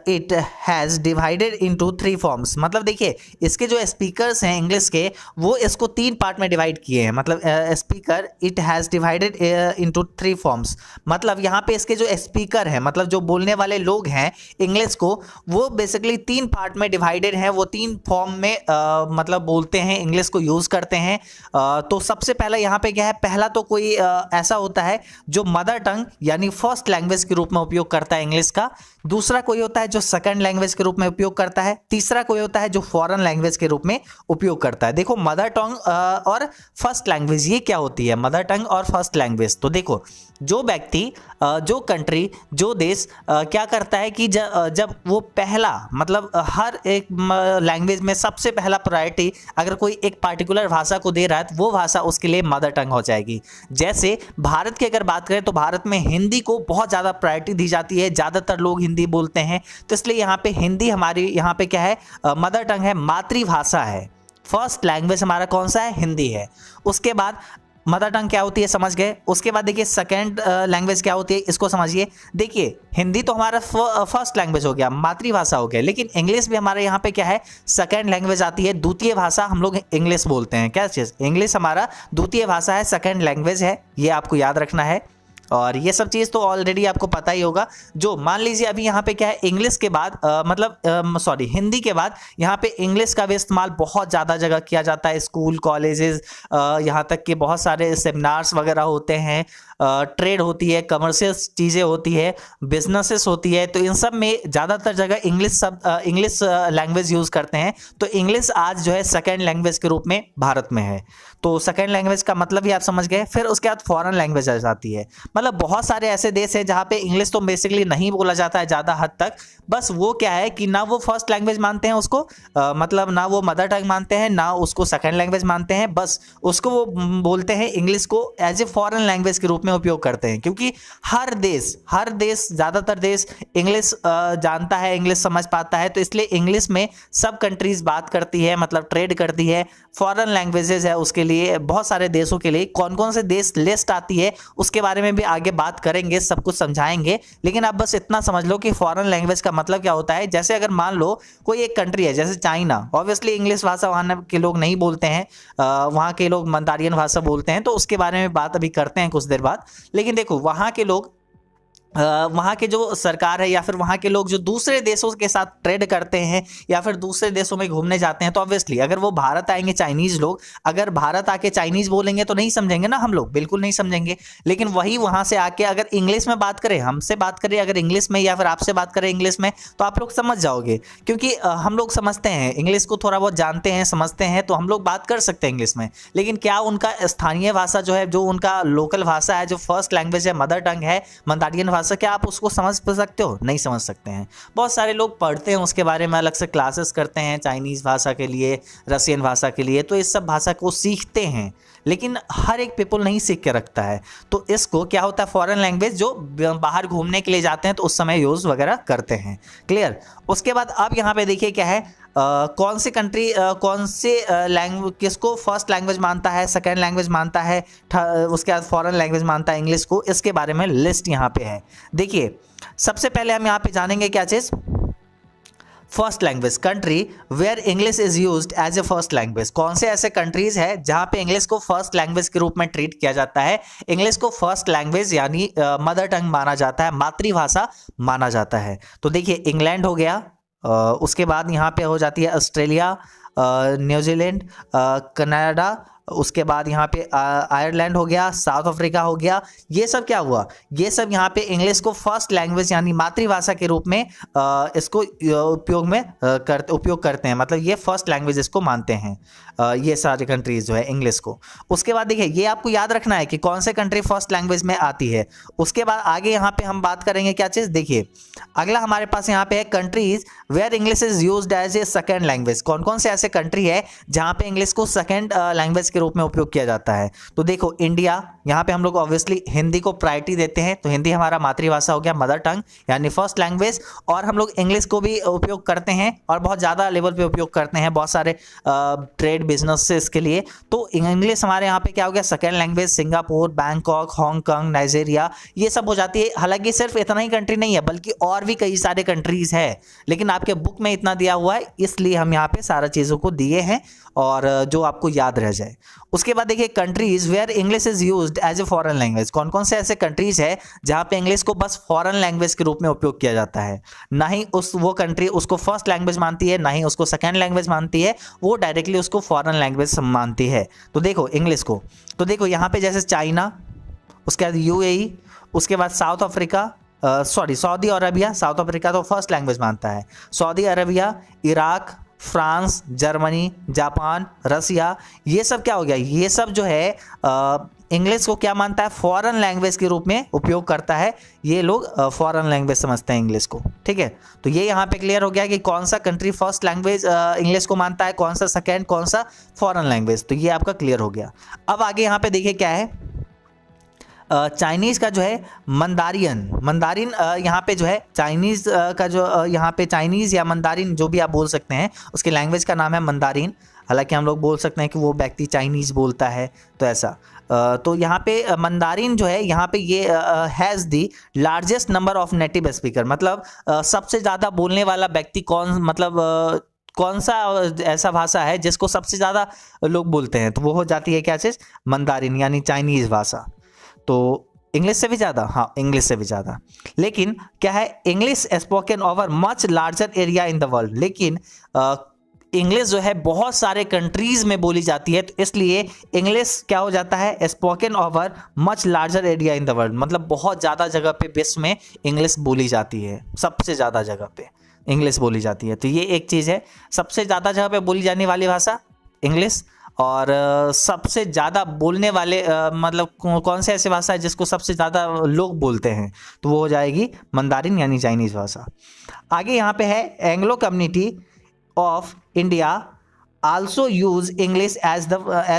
it has divided into 3 forms, मतलब देखिए इसके जो स्पीकर्स हैं इंग्लिश के वो इसको 3 पार्ट में डिवाइड किए हैं। मतलब speaker it has divided into 3 forms, मतलब यहाँ पे इसके जो स्पीकर हैं मतलब जो बोलने वाले लोग हैं इंग्लिश को, वो बेसिकली 3 पार्ट में डिवाइडेड हैं, वो 3 फॉर्म में मतलब बोलते हैं, इंग्लिश को यूज़ करते हैं। तो सबसे पहला यहाँ पे क्या है, पहला तो कोई ऐसा होता है जो मदर टंग यानी फर्स्ट लैंग्वेज के रूप में उपयोग करता है इंग्लिश का, दूसरा कोई होता है जो सेकंड लैंग्वेज के रूप में उपयोग करता है, तीसरा कोई होता है जो फॉरेन लैंग्वेज के रूप में उपयोग करता है। देखो मदर टंग और फर्स्ट लैंग्वेज ये क्या होती है, मदर टंग और फर्स्ट लैंग्वेज। तो देखो जो व्यक्ति जो कंट्री जो देश क्या करता है कि जब वो पहला मतलब हर एक लैंग्वेज में सबसे पहला प्रायोरिटी अगर कोई एक पार्टिकुलर भाषा को दे रहा है तो वो भाषा उसके लिए मदर टंग हो जाएगी। जैसे भारत की अगर बात करें तो भारत में हिंदी को बहुत ज़्यादा प्रायोरिटी दी जाती है, ज़्यादातर लोग हिंदी बोलते हैं, तो इसलिए यहाँ पे हिंदी हमारी यहाँ पे क्या है, मदर टंग है, मातृभाषा है। फर्स्ट लैंग्वेज हमारा कौन सा है, हिंदी है। उसके बाद मदर टंग क्या होती है समझ गए। उसके बाद देखिए सेकंड लैंग्वेज क्या होती है, इसको समझिए। देखिए हिंदी तो हमारा फर्स्ट लैंग्वेज हो गया, मातृभाषा हो गया, लेकिन इंग्लिश भी हमारे यहाँ पे क्या है, सेकंड लैंग्वेज आती है, द्वितीय भाषा हम लोग इंग्लिश बोलते हैं। क्या चीज़, इंग्लिश हमारा द्वितीय भाषा है, सेकंड लैंग्वेज है, ये आपको याद रखना है। और ये सब चीज़ तो ऑलरेडी आपको पता ही होगा। जो मान लीजिए अभी यहाँ पे क्या है, इंग्लिश के बाद हिंदी के बाद यहाँ पे इंग्लिश का भी इस्तेमाल बहुत ज़्यादा जगह किया जाता है, स्कूल कॉलेजेस, यहाँ तक कि बहुत सारे सेमिनार्स वगैरह होते हैं, ट्रेड होती है, कमर्शियल चीज़ें होती है, बिजनेसेस होती है, तो इन सब में ज़्यादातर जगह इंग्लिश लैंग्वेज यूज़ करते हैं। तो इंग्लिश आज जो है सेकेंड लैंग्वेज के रूप में भारत में है। तो सेकेंड लैंग्वेज का मतलब भी आप समझ गए। फिर उसके बाद फॉरेन लैंग्वेज आ जाती है, मतलब बहुत सारे ऐसे देश हैं जहाँ पे इंग्लिश तो बेसिकली नहीं बोला जाता है ज़्यादा हद तक, बस वो क्या है कि ना वो फर्स्ट लैंग्वेज मानते हैं उसको, मतलब ना वो मदर टंग मानते हैं, ना उसको सेकेंड लैंग्वेज मानते हैं, बस उसको वो बोलते हैं इंग्लिश को एज ए फॉरेन लैंग्वेज के रूप में उपयोग करते हैं। क्योंकि हर देश ज़्यादातर देश इंग्लिश जानता है, इंग्लिश समझ पाता है, तो इसलिए इंग्लिश में सब कंट्रीज बात करती है, मतलब ट्रेड करती है। फॉरेन लैंग्वेजेस है उसके लिए बहुत सारे देशों के लिए, कौन कौन से देश लिस्ट आती है उसके बारे में भी आगे बात करेंगे, सब कुछ समझाएंगे। लेकिन आप बस इतना समझ लो कि फॉरेन लैंग्वेज का मतलब क्या होता है। जैसे अगर मान लो कोई एक कंट्री है जैसे चाइना, ऑब्वियसली इंग्लिश भाषा वहाँ के लोग नहीं बोलते हैं, वहाँ के लोग मंदारियन भाषा बोलते हैं, तो उसके बारे में बात अभी करते हैं कुछ देर बाद। लेकिन देखो वहाँ के लोग वहाँ के जो सरकार है या फिर वहाँ के लोग जो दूसरे देशों के साथ ट्रेड करते हैं या फिर दूसरे देशों में घूमने जाते हैं, तो ऑब्वियसली अगर वो भारत आएंगे चाइनीज़ लोग, अगर भारत आके चाइनीज़ बोलेंगे तो नहीं समझेंगे ना हम लोग, बिल्कुल नहीं समझेंगे। लेकिन वही वहाँ से आके अगर इंग्लिश में बात करें, हमसे बात करें अगर इंग्लिश में या फिर आपसे बात करें इंग्लिश में, तो आप लोग समझ जाओगे। क्योंकि हम लोग समझते हैं इंग्लिश को, थोड़ा बहुत जानते हैं, समझते हैं, तो हम लोग बात कर सकते हैं इंग्लिश में। लेकिन क्या उनका स्थानीय भाषा जो है, जो उनका लोकल भाषा है, जो फर्स्ट लैंग्वेज है, मदर टंग है, मंदारियन भाषा, क्या आप उसको समझ सकते हो? नहीं समझ सकते हैं। बहुत सारे लोग पढ़ते हैं उसके बारे में, अलग से क्लासेस करते हैं चाइनीज़ भाषा के लिए, रशियन भाषा के लिए, तो इस सब भाषा को सीखते हैं, लेकिन हर एक पीपल नहीं सीख के रखता है। तो इसको क्या होता है, फॉरेन लैंग्वेज जो बाहर घूमने के लिए जाते हैं तो उस समय यूज़ वगैरह करते हैं। क्लियर। उसके बाद अब यहाँ पे देखिए क्या है, कौन सी कंट्री कौन से लैंग्वेज किसको फर्स्ट लैंग्वेज मानता है, सेकेंड लैंग्वेज मानता है, उसके बाद फॉरेन लैंग्वेज मानता है इंग्लिश को, इसके बारे में लिस्ट यहाँ पे है। देखिए सबसे पहले हम यहाँ पे जानेंगे क्या चीज़, first language, country where English is used as a first language. कौन से ऐसे कंट्रीज है जहाँ पे इंग्लिश को फर्स्ट लैंग्वेज के रूप में ट्रीट किया जाता है, इंग्लिश को फर्स्ट लैंग्वेज यानी मदर टंग माना जाता है, मातृभाषा माना जाता है। तो देखिए इंग्लैंड हो गया, उसके बाद यहाँ पे हो जाती है ऑस्ट्रेलिया, न्यूजीलैंड, कनाडा, उसके बाद यहाँ पे आयरलैंड हो गया, साउथ अफ्रीका हो गया। ये सब क्या हुआ, ये सब यहाँ पे इंग्लिश को फर्स्ट लैंग्वेज यानी मातृभाषा के रूप में इसको उपयोग करते हैं, मतलब ये फर्स्ट लैंग्वेज इसको मानते हैं ये सारे कंट्रीज जो है इंग्लिश को। उसके बाद देखिए ये आपको याद रखना है कि कौन से कंट्री फर्स्ट लैंग्वेज में आती है। उसके बाद आगे यहाँ पे हम बात करेंगे क्या चीज़, देखिए अगला हमारे पास यहाँ पे है countries where English is used as a second language. कौन कौन से ऐसे कंट्री है जहाँ पे इंग्लिश को सेकेंड लैंग्वेज के रूप में उपयोग किया जाता है। तो देखो इंडिया, यहाँ पे हम लोग ऑब्वियसली हिंदी को प्रायोरिटी देते हैं, तो हिंदी हमारा मातृभाषा हो गया, मदर टंग यानी फर्स्ट लैंग्वेज। और हम लोग इंग्लिश को भी उपयोग करते हैं और बहुत ज़्यादा लेवल पे उपयोग करते हैं बहुत सारे ट्रेड बिजनेसेस के लिए। तो इंग्लिश हमारे यहाँ पे क्या हो गया, second language. Singapore, Bangkok, Hong Kong, Nigeria, ये सब हो जाती है। हालांकि सिर्फ इतना ही कंट्री नहीं है, बल्कि और भी कई सारे कंट्रीज है, लेकिन आपके बुक में इतना दिया हुआ है, इसलिए हम यहाँ पे सारा चीज़ों को दिए हैं और जो आपको याद रह जाए। उसके बाद देखिए countries where English is used as a foreign language. कौन कौन से ऐसे कंट्रीज है जहाँ पे इंग्लिश को बस फॉरेन लैंग्वेज के रूप में उपयोग किया जाता है, ना ही वो कंट्री उसको फर्स्ट लैंग्वेज मानती है, ना ही उसको सेकेंड लैंग्वेज मानती है, वो डायरेक्टली उसको फॉरेन लैंग्वेज मानती है। तो देखो इंग्लिश को, तो देखो यहाँ पे जैसे चाइना, उसके बाद यूएई, उसके बाद South Africa, Saudi Arabia. South Africa तो फर्स्ट लैंग्वेज मानता है। Saudi Arabia, Iraq, France, Germany, Japan, Russia, ये सब क्या हो गया, ये सब जो है इंग्लिश को क्या मानता है, फॉरेन लैंग्वेज के रूप में उपयोग करता है। ये लोग फॉरेन लैंग्वेज समझते हैं इंग्लिश को। ठीक है, तो ये यहाँ पे क्लियर हो गया कि कौन सा कंट्री फर्स्ट लैंग्वेज इंग्लिश को मानता है, कौन सा सेकेंड, कौन सा फॉरेन लैंग्वेज। तो ये आपका क्लियर हो गया। अब आगे यहाँ पे देखिए क्या है, चाइनीज़ का जो है मंदारिन यहाँ पे जो है चाइनीज़ का जो यहाँ पे चाइनीज़ या मंदारिन जो भी आप बोल सकते हैं, उसके लैंग्वेज का नाम है मंदारिन। हालांकि हम लोग बोल सकते हैं कि वो व्यक्ति चाइनीज़ बोलता है, तो ऐसा तो यहाँ पे मंदारिन जो है यहाँ पे ये has the largest number of native speaker. मतलब सबसे ज़्यादा बोलने वाला व्यक्ति कौन, मतलब कौन सा ऐसा भाषा है जिसको सबसे ज़्यादा लोग बोलते हैं, तो वो हो जाती है क्या चीज़, मंदारिन यानी चाइनीज़ भाषा। तो इंग्लिश से भी ज़्यादा, हाँ इंग्लिश से भी ज़्यादा। लेकिन क्या है, English spoken over much larger area in the world. लेकिन इंग्लिश जो है बहुत सारे कंट्रीज़ में बोली जाती है, तो इसलिए इंग्लिश क्या हो जाता है, spoken over much larger area in the world. मतलब बहुत ज़्यादा जगह पे विश्व में इंग्लिश बोली जाती है, सबसे ज़्यादा जगह पे इंग्लिश बोली जाती है। तो ये एक चीज़ है, सबसे ज़्यादा जगह पे बोली जाने वाली भाषा इंग्लिश। और सबसे ज़्यादा बोलने वाले मतलब कौन से ऐसे भाषा है जिसको सबसे ज़्यादा लोग बोलते हैं, तो वो हो जाएगी मंदारिन यानी चाइनीज़ भाषा। आगे यहाँ पे है Anglo community of India also use English as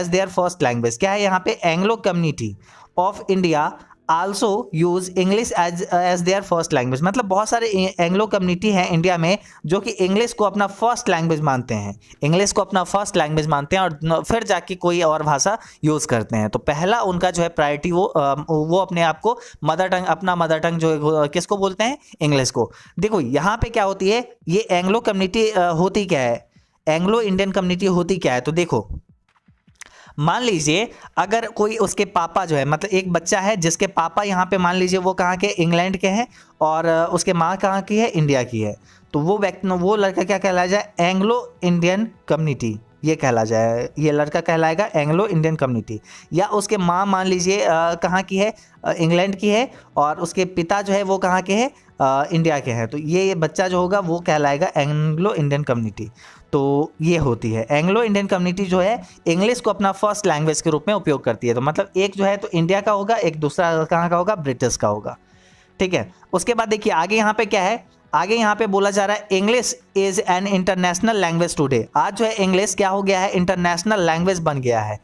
their first language. क्या है यहाँ पे, Anglo community of India also use English as their first language. मतलब बहुत सारे एंग्लो कम्युनिटी हैं इंडिया में जो कि इंग्लिश को अपना फर्स्ट लैंग्वेज मानते हैं, इंग्लिश को अपना फर्स्ट लैंग्वेज मानते हैं और फिर जाके कोई और भाषा यूज़ करते हैं। तो पहला उनका जो है प्रायोरिटी वो अपने आप को मदर टंग, अपना मदर टंग जो किसको बोलते हैं, इंग्लिश को। देखो यहाँ पे क्या होती है, ये एंग्लो कम्युनिटी होती क्या है, एंग्लो इंडियन कम्युनिटी होती क्या है। तो देखो मान लीजिए अगर कोई उसके पापा जो है, मतलब एक बच्चा है जिसके पापा यहाँ पे मान लीजिए वो कहाँ के, इंग्लैंड के हैं, और उसके माँ कहाँ की है, इंडिया की है, तो वो लड़का क्या कहलाया जाए, एंग्लो इंडियन कम्युनिटी ये कहला जाए, ये लड़का कहलाएगा एंग्लो इंडियन कम्युनिटी। या उसके माँ मान लीजिए कहाँ की है, इंग्लैंड की है, और उसके पिता जो है वो कहाँ के हैं, इंडिया के हैं, तो ये बच्चा जो होगा वो कहलाएगा एंग्लो इंडियन कम्युनिटी। तो ये होती है एंग्लो इंडियन कम्युनिटी जो है इंग्लिश को अपना फर्स्ट लैंग्वेज के रूप में उपयोग करती है। तो मतलब एक जो है तो इंडिया का होगा, एक दूसरा कहाँ का होगा, ब्रिटिश का होगा। ठीक है, उसके बाद देखिए आगे यहाँ पे क्या है, आगे यहाँ पे बोला जा रहा है English is an international language today. आज जो है इंग्लिश क्या हो गया है, इंटरनेशनल लैंग्वेज बन गया है।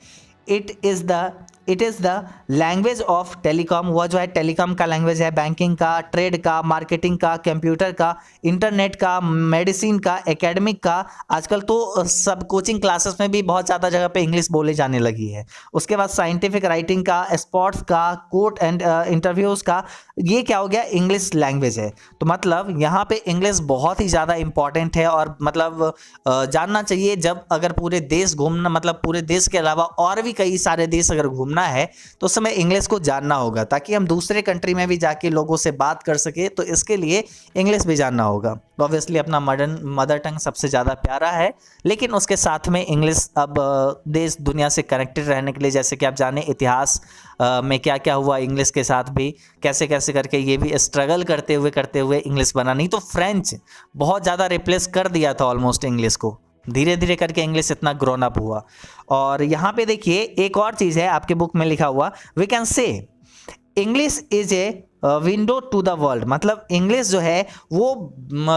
It is the language of telecom. वह जो है टेलीकॉम का लैंग्वेज है, बैंकिंग का, ट्रेड का, मार्केटिंग का, कंप्यूटर का, इंटरनेट का, मेडिसिन का, एकेडमिक का। आजकल तो सब कोचिंग क्लासेस में भी बहुत ज़्यादा जगह पे इंग्लिश बोले जाने लगी है। उसके बाद साइंटिफिक राइटिंग का, स्पोर्ट्स का, कोर्ट एंड इंटरव्यूज़ का, ये क्या हो गया, इंग्लिश लैंग्वेज है। तो मतलब यहाँ पे इंग्लिश बहुत ही ज़्यादा इंपॉर्टेंट है और मतलब जानना चाहिए। जब अगर पूरे देश घूमना, मतलब पूरे देश के अलावा और भी कई सारे देश अगर घूमना है तो उस समय इंग्लिश को जानना होगा, ताकि हम दूसरे कंट्री में भी जाके लोगों से बात कर सके। तो इसके लिए इंग्लिश भी जानना होगा। ऑब्वियसली अपना मदर टंग सबसे ज़्यादा प्यारा है, लेकिन उसके साथ में इंग्लिश अब देश दुनिया से कनेक्टेड रहने के लिए, जैसे कि आप जाने इतिहास में क्या क्या हुआ इंग्लिश के साथ भी, कैसे कैसे करके ये भी स्ट्रगल करते हुए इंग्लिश बना। नहीं तो फ्रेंच बहुत ज़्यादा रिप्लेस कर दिया था ऑलमोस्ट इंग्लिश को, धीरे धीरे करके इंग्लिश इतना ग्रोन अप हुआ। और यहाँ पे देखिए एक और चीज़ है आपके बुक में लिखा हुआ, we can say English is a window to the world, मतलब इंग्लिश जो है वो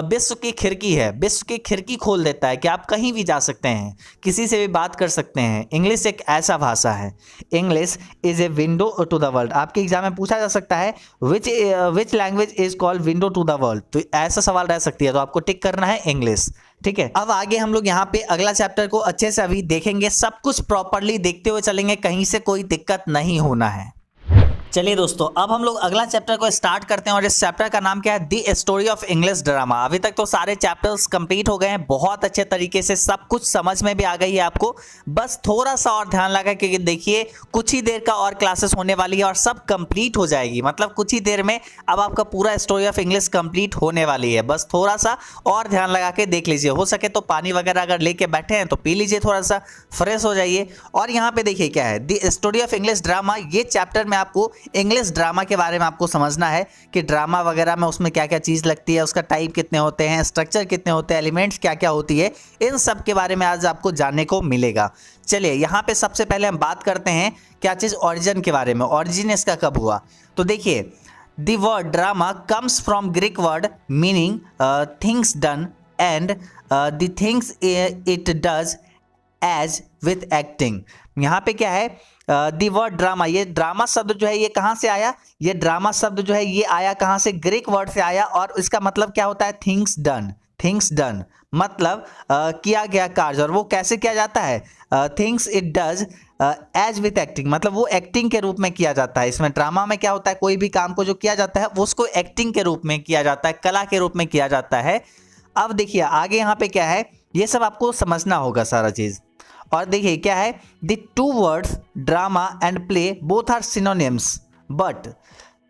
विश्व की खिड़की है, विश्व की खिड़की खोल देता है कि आप कहीं भी जा सकते हैं, किसी से भी बात कर सकते हैं। इंग्लिश एक ऐसा भाषा है, English is a window to the world. आपके एग्जाम में पूछा जा सकता है which language is called window to the world, तो ऐसा सवाल रह सकती है, तो आपको टिक करना है इंग्लिश। ठीक है, अब आगे हम लोग यहाँ पे अगला चैप्टर को अच्छे से अभी देखेंगे, सब कुछ प्रॉपरली देखते हुए चलेंगे, कहीं से कोई दिक्कत नहीं होना है। चलिए दोस्तों, अब हम लोग अगला चैप्टर को स्टार्ट करते हैं और इस चैप्टर का नाम क्या है, the story of English drama. अभी तक तो सारे चैप्टर्स कंप्लीट हो गए हैं, बहुत अच्छे तरीके से सब कुछ समझ में भी आ गई है आपको, बस थोड़ा सा और ध्यान लगा, क्योंकि देखिए कुछ ही देर का और क्लासेस होने वाली है और सब कंप्लीट हो जाएगी, मतलब कुछ ही देर में अब आपका पूरा स्टोरी ऑफ इंग्लिश कंप्लीट होने वाली है। बस थोड़ा सा और ध्यान लगा के देख लीजिए, हो सके तो पानी वगैरह अगर लेके बैठे हैं तो पी लीजिए, थोड़ा सा फ्रेश हो जाइए। और यहाँ पे देखिए क्या है, the story of English drama, ये चैप्टर में आपको इंग्लिश ड्रामा के बारे में आपको समझना है कि ड्रामा वगैरह में उसमें क्या क्या चीज़ लगती है, उसका टाइप कितने होते हैं, स्ट्रक्चर कितने होते हैं, एलिमेंट्स क्या क्या होती है, इन सब के बारे में आज आपको जानने को मिलेगा। चलिए यहाँ पे सबसे पहले हम बात करते हैं क्या चीज़, ओरिजिन के बारे में, ओरिजिन इसका कब हुआ। तो देखिए the word drama comes from Greek word meaning things done and the things it does as with acting. यहाँ पे क्या है, दी वर्ड ड्रामा, ये ड्रामा शब्द जो है ये कहाँ से आया, ये ड्रामा शब्द जो है ये आया कहाँ से, ग्रीक वर्ड से आया, और इसका मतलब क्या होता है, थिंग्स डन। थिंग्स डन मतलब किया गया कार्य, और वो कैसे किया जाता है, things it does as with acting, मतलब वो एक्टिंग के रूप में किया जाता है। इसमें ड्रामा में क्या होता है, कोई भी काम को जो किया जाता है वो उसको एक्टिंग के रूप में किया जाता है, कला के रूप में किया जाता है। अब देखिए आगे यहाँ पे क्या है, ये सब आपको समझना होगा सारा चीज़। और देखिए क्या है, the two words drama and play both are synonyms, but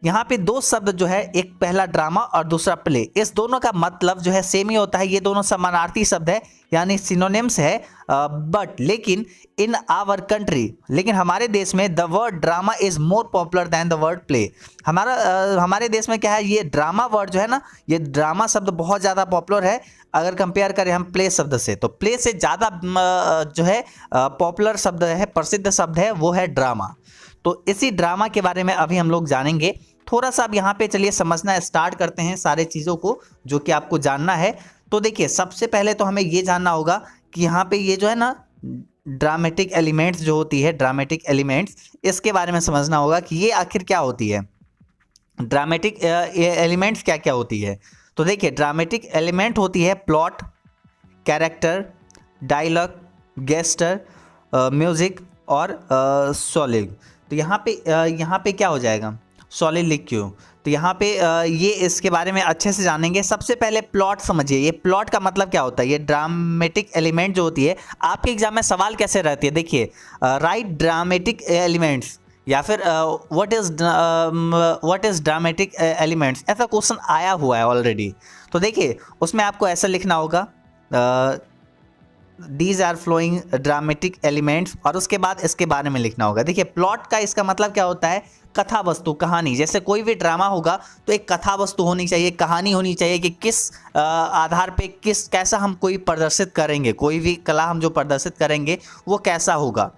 यहाँ पे दो शब्द जो है, एक पहला ड्रामा और दूसरा प्ले, इस दोनों का मतलब जो है सेम ही होता है, ये दोनों समानार्थी शब्द है यानी सिनोनिम्स है। बट लेकिन इन आवर कंट्री, लेकिन हमारे देश में the word drama is more popular than the word play. हमारे देश में क्या है, ये ड्रामा वर्ड जो है ना, ये ड्रामा शब्द बहुत ज़्यादा पॉपुलर है अगर कंपेयर करें हम प्ले शब्द से, तो प्ले से ज़्यादा जो है पॉपुलर शब्द है, प्रसिद्ध शब्द है, वो है ड्रामा। तो इसी ड्रामा के बारे में अभी हम लोग जानेंगे थोड़ा सा। अब यहाँ पे चलिए समझना स्टार्ट करते हैं सारे चीज़ों को जो कि आपको जानना है। तो देखिए सबसे पहले तो हमें ये जानना होगा कि यहाँ पे ये जो है ना ड्रामेटिक एलिमेंट्स जो होती है, ड्रामेटिक एलिमेंट्स, इसके बारे में समझना होगा कि ये आखिर क्या होती है, ड्रामेटिक एलिमेंट्स क्या क्या होती है। तो देखिए ड्रामेटिक एलिमेंट होती है plot, character, dialogue, gesture, music और सॉलिड। तो यहाँ पे क्या हो जाएगा, सॉलिड लिक्यू। तो यहाँ पे ये इसके बारे में अच्छे से जानेंगे। सबसे पहले प्लॉट समझिए, ये प्लॉट का मतलब क्या होता है, ये ड्रामेटिक एलिमेंट जो होती है, आपके एग्जाम में सवाल कैसे रहती है, देखिए राइट ड्रामेटिक एलिमेंट्स या फिर व्हाट इज ड्रामेटिक एलिमेंट्स, ऐसा क्वेश्चन आया हुआ है ऑलरेडी। तो देखिए उसमें आपको ऐसा लिखना होगा these are following dramatic elements, और उसके बाद इसके बारे में लिखना होगा। देखिए प्लॉट का इसका मतलब क्या होता है, कथा वस्तु, कहानी। जैसे कोई भी ड्रामा होगा तो एक कथा वस्तु होनी चाहिए, कहानी होनी चाहिए कि किस आधार पे कैसा हम कोई प्रदर्शित करेंगे, कोई भी कला हम जो प्रदर्शित करेंगे वो कैसा होगा,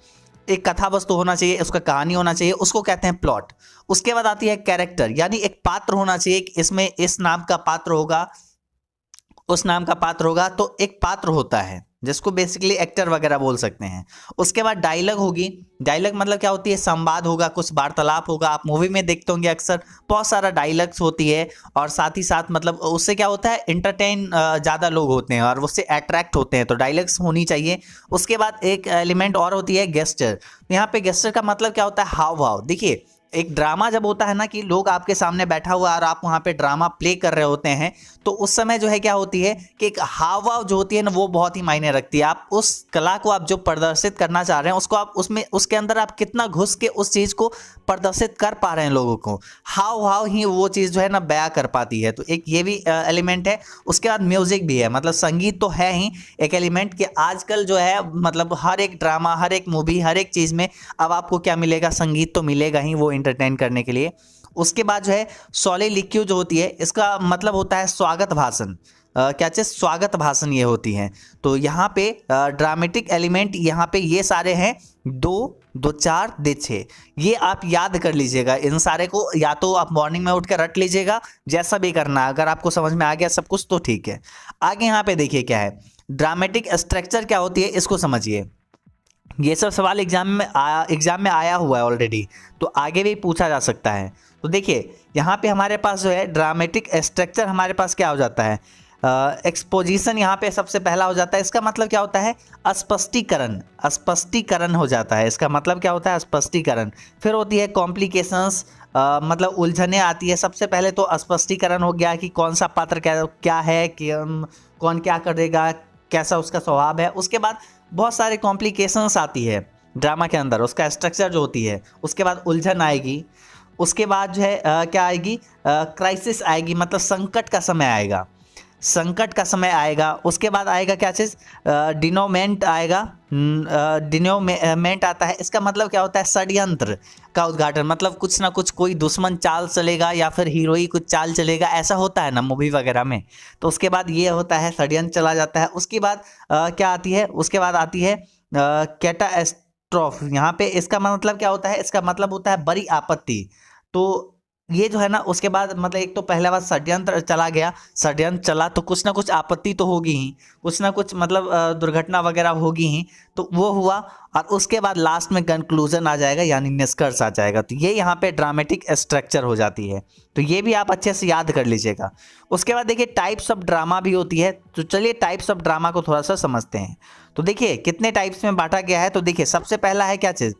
एक कथा वस्तु होना चाहिए, उसका कहानी होना चाहिए, उसको कहते हैं प्लॉट। उसके बाद आती है कैरेक्टर, यानी एक पात्र होना चाहिए, इसमें इस नाम का पात्र होगा, उस नाम का पात्र होगा, तो एक पात्र होता है जिसको बेसिकली एक्टर वगैरह बोल सकते हैं। उसके बाद डायलॉग होगी, डायलॉग मतलब क्या होती है, संवाद होगा, कुछ वार्तालाप होगा। आप मूवी में देखते होंगे अक्सर बहुत सारा डायलॉग्स होती है, और साथ ही साथ मतलब उससे क्या होता है, एंटरटेन ज़्यादा लोग होते हैं और उससे अट्रैक्ट होते हैं, तो डायलॉग्स होनी चाहिए। उसके बाद एक एलिमेंट और होती है गेस्चर। यहाँ पे गेस्चर का मतलब क्या होता है, हाव भाव। देखिए एक ड्रामा जब होता है ना कि लोग आपके सामने बैठा हुआ और आप वहाँ पे ड्रामा प्ले कर रहे होते हैं, तो उस समय जो है क्या होती है कि एक हाव भाव जो होती है ना वो बहुत ही मायने रखती है। आप उस कला को आप जो प्रदर्शित करना चाह रहे हैं उसको आप उसके अंदर आप कितना घुस के उस चीज़ को प्रदर्शित कर पा रहे हैं लोगों को, हाव भाव ही वो चीज़ जो है ना बयां कर पाती है। तो एक ये भी एलिमेंट है। उसके बाद म्यूजिक भी है, मतलब संगीत तो है ही एक एलिमेंट कि आजकल जो है मतलब हर एक ड्रामा, हर एक मूवी, हर एक चीज़ में अब आपको क्या मिलेगा, संगीत तो मिलेगा ही वो एंटरटेन करने के लिए। उसके बाद जो है सॉलिलिक्यू जो होती है, इसका मतलब होता है स्वागत भाषण। क्या चीज़, स्वागत भाषण ये होती है। तो यहाँ पे ड्रामेटिक एलिमेंट यहाँ पे ये सारे हैं दो, दो चार, दे छः। ये आप याद कर लीजिएगा, इन सारे को या तो आप मॉर्निंग में उठ कर रट लीजिएगा, जैसा भी करना है। अगर आपको समझ में आ गया सब कुछ तो ठीक है। आगे यहाँ पे देखिए क्या है, ड्रामेटिक स्ट्रक्चर क्या होती है इसको समझिए। ये सब सवाल एग्जाम में आया हुआ है ऑलरेडी, तो आगे भी पूछा जा सकता है। तो देखिए यहाँ पे हमारे पास जो है ड्रामेटिक स्ट्रक्चर हमारे पास क्या हो जाता है, एक्सपोजिशन यहाँ पे सबसे पहला हो जाता है। इसका मतलब क्या होता है, स्पष्टीकरण, स्पष्टीकरण हो जाता है। इसका मतलब क्या होता है, स्पष्टीकरण। फिर होती है कॉम्प्लिकेशंस, मतलब उलझने आती है। सबसे पहले तो स्पष्टीकरण हो गया कि कौन सा पात्र क्या है, कि कौन क्या करेगा, कैसा उसका स्वभाव है। उसके बाद बहुत सारे कॉम्प्लिकेशंस आती है ड्रामा के अंदर, उसका स्ट्रक्चर जो होती है। उसके बाद उलझन आएगी। उसके बाद जो है क्या आएगी, क्राइसिस आएगी, मतलब संकट का समय आएगा, संकट का समय आएगा। उसके बाद आएगा क्या चीज़, डिनोमेंट आएगा। डिनोमेंट आता है, इसका मतलब क्या होता है, षड्यंत्र का उद्घाटन। मतलब कुछ ना कुछ कोई दुश्मन चाल चलेगा या फिर हीरोई कुछ चाल चलेगा, ऐसा होता है ना मूवी वगैरह में। तो उसके बाद ये होता है षड्यंत्र चला जाता है। उसके बाद क्या आती है, उसके बाद आती है कैटास्ट्रोफ। यहाँ पे इसका मतलब क्या होता है, इसका मतलब होता है बड़ी आपत्ति। तो ये जो है ना, उसके बाद मतलब एक तो पहला बार षड्यंत्र चला गया, षड्यंत्र चला तो कुछ ना कुछ आपत्ति तो होगी ही, कुछ ना कुछ मतलब दुर्घटना वगैरह होगी ही, तो वो हुआ। और उसके बाद लास्ट में कंक्लूजन आ जाएगा, यानी निष्कर्ष आ जाएगा। तो ये यहाँ पे ड्रामेटिक स्ट्रक्चर हो जाती है। तो ये भी आप अच्छे से याद कर लीजिएगा। उसके बाद देखिए टाइप्स ऑफ ड्रामा भी होती है। तो चलिए टाइप्स ऑफ ड्रामा को थोड़ा सा समझते हैं। तो देखिए कितने टाइप्स में बांटा गया है। तो देखिए सबसे पहला है क्या चीज़,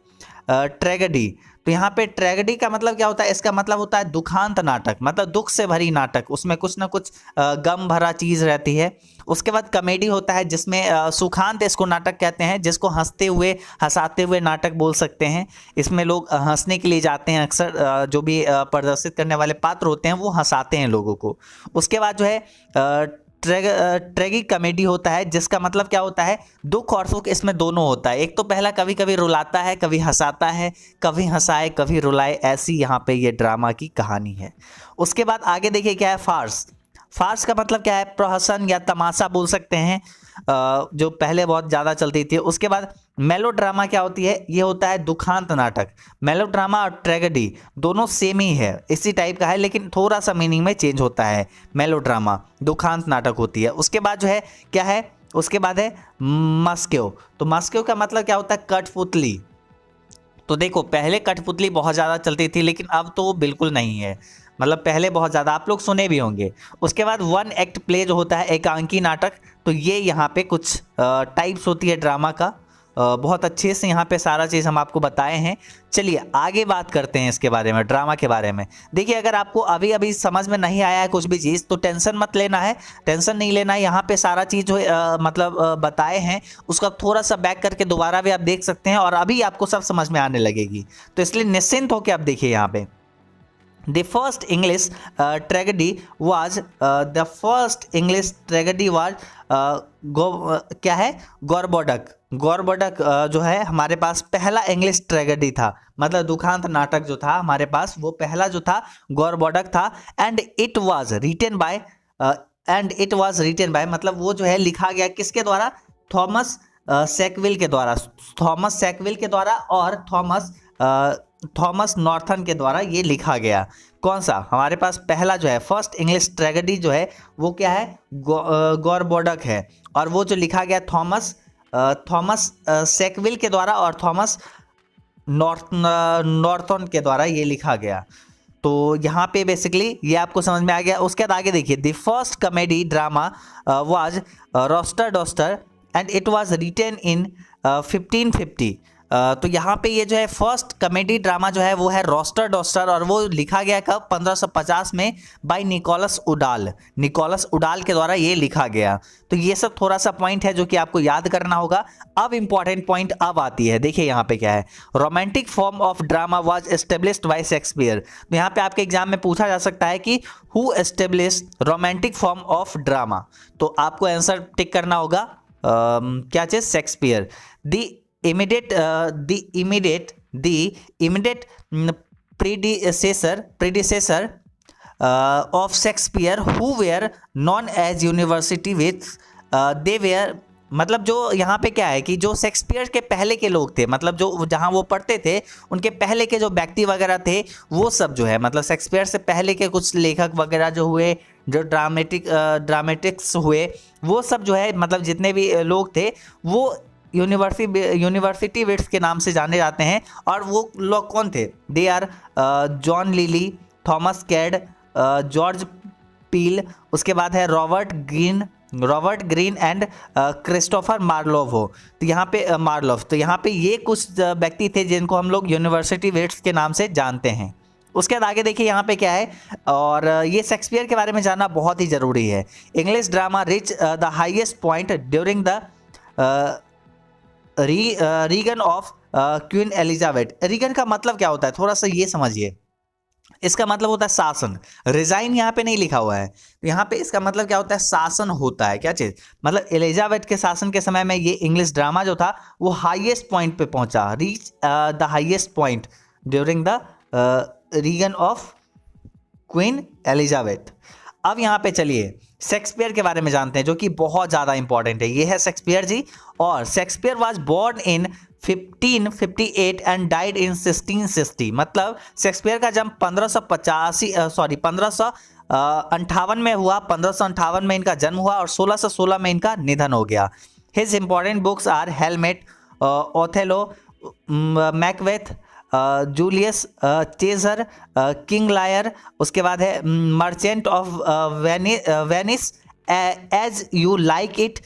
ट्रेजेडी। तो यहाँ पे ट्रेजेडी का मतलब क्या होता है, इसका मतलब होता है दुखांत नाटक, मतलब दुख से भरी नाटक, उसमें कुछ ना कुछ गम भरा चीज़ रहती है। उसके बाद कॉमेडी होता है, जिसमें सुखांत इसको नाटक कहते हैं, जिसको हंसते हुए हंसाते हुए नाटक बोल सकते हैं। इसमें लोग हंसने के लिए जाते हैं, अक्सर जो भी प्रदर्शित करने वाले पात्र होते हैं वो हंसाते हैं लोगों को। उसके बाद जो है ट्रेगिक कॉमेडी होता है, जिसका मतलब क्या होता है, दुख और सुख इसमें दोनों होता है। एक तो पहला कभी कभी रुलाता है, कभी हंसाता है, कभी हंसाए कभी रुलाए, ऐसी यहाँ पे ये ड्रामा की कहानी है। उसके बाद आगे देखिए क्या है, फार्स। फार्स का मतलब क्या है, प्रहसन या तमाशा बोल सकते हैं, जो पहले बहुत ज़्यादा चलती थी। उसके बाद मेलोड्रामा क्या होती है, ये होता है दुखांत नाटक। मेलोड्रामा और ट्रेजेडी दोनों सेम ही है, इसी टाइप का है, लेकिन थोड़ा सा मीनिंग में चेंज होता है। मेलोड्रामा दुखांत नाटक होती है। उसके बाद जो है क्या है, उसके बाद है मस्क्यो। तो मस्क्यो का मतलब क्या होता है, कठपुतली। तो देखो पहले कठपुतली बहुत ज़्यादा चलती थी, लेकिन अब तो बिल्कुल नहीं है। मतलब पहले बहुत ज़्यादा आप लोग सुने भी होंगे। उसके बाद वन एक्ट प्ले जो होता है, एकांकी नाटक। तो ये यहाँ पे कुछ टाइप्स होती है ड्रामा का। बहुत अच्छे से यहाँ पे सारा चीज़ हम आपको बताए हैं। चलिए आगे बात करते हैं इसके बारे में, ड्रामा के बारे में। देखिए अगर आपको अभी अभी समझ में नहीं आया है कुछ भी चीज़, तो टेंशन मत लेना है, टेंशन नहीं लेना है। यहाँ पे सारा चीज़ जो मतलब बताए हैं, उसका थोड़ा सा बैक करके दोबारा भी आप देख सकते हैं, और अभी आपको सब समझ में आने लगेगी। तो इसलिए निश्चिंत होकर आप देखिए यहाँ पे। The first English tragedy was the first English tragedy was क्या है, गौरबोडक। गौरबोडक जो है हमारे पास पहला इंग्लिश ट्रेजेडी था, मतलब दुखांत नाटक जो था हमारे पास, वो पहला जो था गौरबोडक था। And it was written by, मतलब वो जो है लिखा गया किसके द्वारा, थॉमस सैकविल के द्वारा। थॉमस सैकविल के द्वारा और थॉमस नॉर्थन के द्वारा ये लिखा गया। कौन सा हमारे पास पहला जो है फर्स्ट इंग्लिश ट्रेजेडी जो है वो क्या है, गौरबोडक है। और वो जो लिखा गया थॉमस सैकविल के द्वारा और थॉमस नॉर्थन के द्वारा ये लिखा गया। तो यहाँ पे बेसिकली ये आपको समझ में आ गया। उसके बाद आगे देखिए, the first comedy drama was Roister Doister and it was written in 1550। तो यहाँ पे ये जो है फर्स्ट कॉमेडी ड्रामा जो है वो है रोस्टर डॉस्टर, और वो लिखा गया कब, 1550 में, बाय निकोलस उडाल। निकोलस उडाल के द्वारा ये लिखा गया। तो ये सब थोड़ा सा पॉइंट है जो कि आपको याद करना होगा। अब इंपॉर्टेंट पॉइंट अब आती है, देखिए यहाँ पे क्या है, romantic form of drama was established by Shakespeare. तो यहाँ पे आपके एग्जाम में पूछा जा सकता है कि who established romantic form of drama. तो आपको आंसर टिक करना होगा क्या चीज, Shakespeare. The immediate predecessor of Shakespeare, who were known as university wits, they were मतलब जो यहाँ पे क्या है कि जो शेक्सपियर के पहले के लोग थे, मतलब जो जहाँ वो पढ़ते थे उनके पहले के जो व्यक्ति वगैरह थे वो सब जो है, मतलब शेक्सपियर से पहले के कुछ लेखक वगैरह जो हुए, जो ड्रामेटिक्स हुए, वो सब जो है, मतलब जितने भी लोग थे वो यूनिवर्सिटी विट्स के नाम से जाने जाते हैं। और वो लोग कौन थे? They are John Lyly, Thomas Kyd, George Peele, उसके बाद है Robert Greene and Christopher Marlowe. तो यहाँ पे ये कुछ व्यक्ति थे जिनको हम लोग यूनिवर्सिटी विट्स के नाम से जानते हैं। उसके बाद आगे देखिए यहाँ पे क्या है, और ये शेक्सपियर के बारे में जानना बहुत ही ज़रूरी है। English drama reach the highest point during the reign of Queen Elizabeth. Reign का मतलब क्या होता है, थोड़ा सा ये समझिए। इसका मतलब होता है शासन। रिजाइन यहाँ पे नहीं लिखा हुआ है, तो यहाँ पे इसका मतलब क्या होता है, शासन होता है। क्या चीज? मतलब एलिजाबेथ के शासन के समय में ये इंग्लिश ड्रामा जो था वो हाईएस्ट पॉइंट पे पहुंचा। Reach the highest point during the reign of Queen Elizabeth. अब यहाँ पे चलिए शेक्सपियर के बारे में जानते हैं, जो कि बहुत ज़्यादा इंपॉर्टेंट है। ये है शेक्सपियर जी, और Shakespeare was born in 1558 and died in 1660। मतलब शेक्सपियर का जन्म 1558 में हुआ। 1558 में इनका जन्म हुआ और 1616 में इनका निधन हो गया। हिज इंपॉर्टेंट बुक्स आर हेलमेट, Othello, Macbeth, Julius Caesar, King Lear, उसके बाद है Merchant of Venice, as you like it,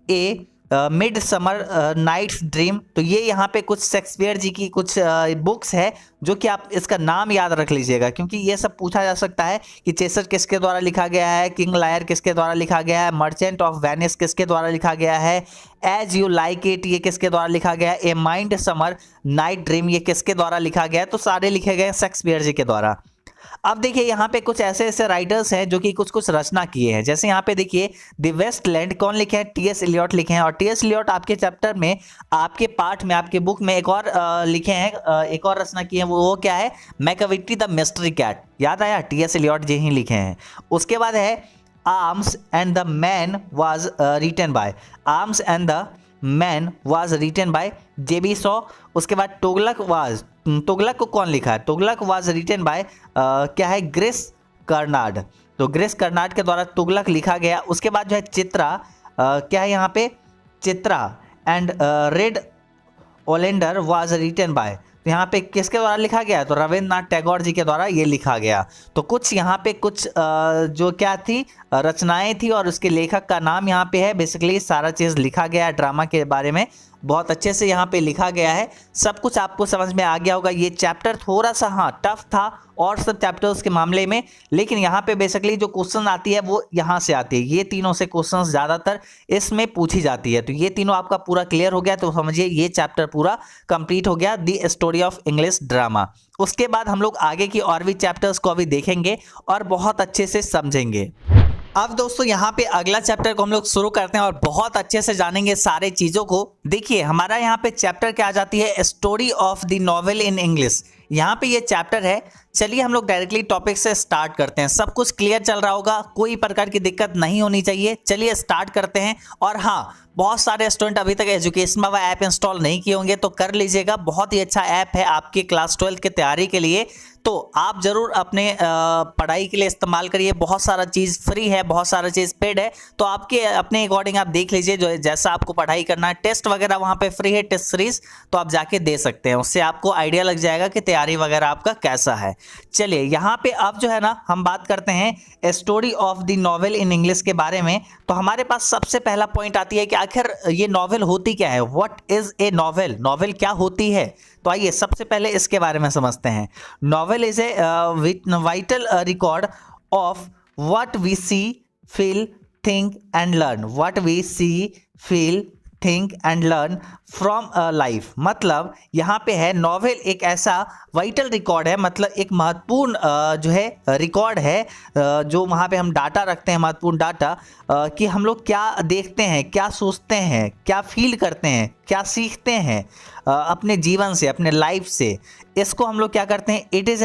a midsummer night's dream. तो ये यहाँ पे कुछ शेक्सपियर जी की कुछ बुक्स है, जो कि आप इसका नाम याद रख लीजिएगा, क्योंकि ये सब पूछा जा सकता है कि चेसर किसके द्वारा लिखा गया है, किंग लायर किसके द्वारा लिखा गया है, मर्चेंट ऑफ वेनिस किसके द्वारा लिखा गया है, एज यू लाइक इट ये किसके द्वारा लिखा गया है, a mind summer night dream ये किसके द्वारा लिखा गया है। तो सारे लिखे गए शेक्सपियर जी के द्वारा। अब देखिए यहाँ पे कुछ ऐसे ऐसे राइटर्स हैं जो कि कुछ कुछ रचना किए हैं। जैसे यहाँ पे देखिए द वेस्टलैंड कौन लिखे हैं? टी.एस. एलियट लिखे हैं। और टी.एस. एलियट आपके चैप्टर में, आपके पाठ में, आपके बुक में एक और लिखे हैं, एक और रचना की है। वो क्या है? Macavity the mystery cat. याद आया? टी.एस. एलियट जी ही लिखे हैं। उसके बाद है Arms and the Man was written by, Arms and the Man was written by J B. Shaw. उसके बाद तुगलक को कौन लिखा है? तुगलक वाज रिटन बाय क्या है? ग्रेस कर्नाड। तो ग्रेस कर्नाड के द्वारा तुगलक लिखा गया। उसके बाद जो है चित्रा, क्या है यहाँ पे? Chitra and red oleander was written by. तो यहाँ पे किसके द्वारा लिखा गया? तो रविंद्रनाथ टैगोर जी के द्वारा ये लिखा गया। तो कुछ यहाँ पे कुछ जो क्या थी, रचनाएं थी, और उसके लेखक का नाम यहाँ पे है। बेसिकली सारा चीज़ लिखा गया है ड्रामा के बारे में, बहुत अच्छे से यहाँ पे लिखा गया है। सब कुछ आपको समझ में आ गया होगा। ये चैप्टर थोड़ा सा हाँ टफ था और सब चैप्टर्स के मामले में, लेकिन यहाँ पे बेसिकली जो क्वेश्चन आती है वो यहाँ से आती है। ये तीनों से क्वेश्चंस ज़्यादातर इसमें पूछी जाती है। तो ये तीनों आपका पूरा क्लियर हो गया, तो समझिए ये चैप्टर पूरा कंप्लीट हो गया, the story of English drama. उसके बाद हम लोग आगे की और भी चैप्टर्स को अभी देखेंगे और बहुत अच्छे से समझेंगे। अब दोस्तों यहाँ पे अगला चैप्टर को हम लोग शुरू करते हैं और बहुत अच्छे से जानेंगे सारे चीज़ों को। देखिए हमारा यहाँ पे चैप्टर क्या आ जाती है? Story of the novel in English. यहाँ पे ये चैप्टर है। चलिए हम लोग डायरेक्टली टॉपिक से स्टार्ट करते हैं। सब कुछ क्लियर चल रहा होगा, कोई प्रकार की दिक्कत नहीं होनी चाहिए। चलिए स्टार्ट करते हैं। और हाँ, बहुत सारे स्टूडेंट अभी तक एजुकेशन बाबा ऐप इंस्टॉल नहीं किए होंगे तो कर लीजिएगा। बहुत ही अच्छा ऐप है आपकी क्लास 12 की तैयारी के लिए, तो आप जरूर अपने पढ़ाई के लिए इस्तेमाल करिए। बहुत सारा चीज़ फ्री है, बहुत सारा चीज़ पेड है, तो आपके अपने अकॉर्डिंग आप देख लीजिए जो जैसा आपको पढ़ाई करना है। टेस्ट वगैरह वहाँ पे फ्री है, टेस्ट सीरीज, तो आप जाके दे सकते हैं। उससे आपको आइडिया लग जाएगा कि तैयारी वगैरह आपका कैसा है। चलिए यहाँ पे अब जो है ना हम बात करते हैं story of the novel in English के बारे में। तो हमारे पास सबसे पहला पॉइंट आती है कि आखिर ये नॉवेल होती क्या है? What is a novel? Novel क्या होती है? तो आइए सबसे पहले इसके बारे में समझते हैं। Novel is a vital record of what we see, feel, think and learn. What we see, feel, think and learn from life. मतलब यहाँ पे है नॉवेल एक ऐसा वाइटल रिकॉर्ड है, मतलब एक महत्वपूर्ण जो है रिकॉर्ड है, जो वहाँ पे हम डाटा रखते हैं, महत्वपूर्ण डाटा, कि हम लोग क्या देखते हैं, क्या सोचते हैं, क्या फील करते हैं, क्या सीखते हैं अपने जीवन से, अपने लाइफ से। इसको हम लोग क्या करते हैं? It is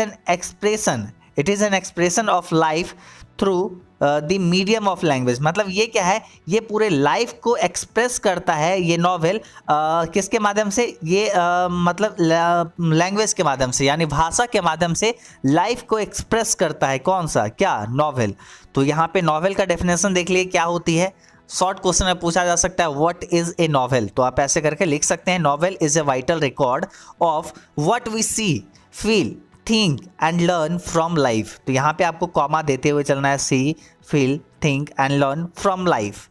an expression of life through the medium of language, मतलब ये क्या है, ये पूरे लाइफ को एक्सप्रेस करता है ये नॉवेल किसके माध्यम से, ये मतलब लैंग्वेज के माध्यम से, यानी भाषा के माध्यम से लाइफ को एक्सप्रेस करता है। कौन सा, क्या, नॉवेल। तो यहाँ पे नॉवेल का डेफिनेशन देख लिए क्या होती है। शॉर्ट क्वेश्चन में पूछा जा सकता है व्हाट इज ए नॉवेल, तो आप ऐसे करके लिख सकते हैं, novel is a vital record of what we see, feel, think and learn from life. तो यहाँ पे आपको कॉमा देते हुए चलना है, see, feel, think and learn from life.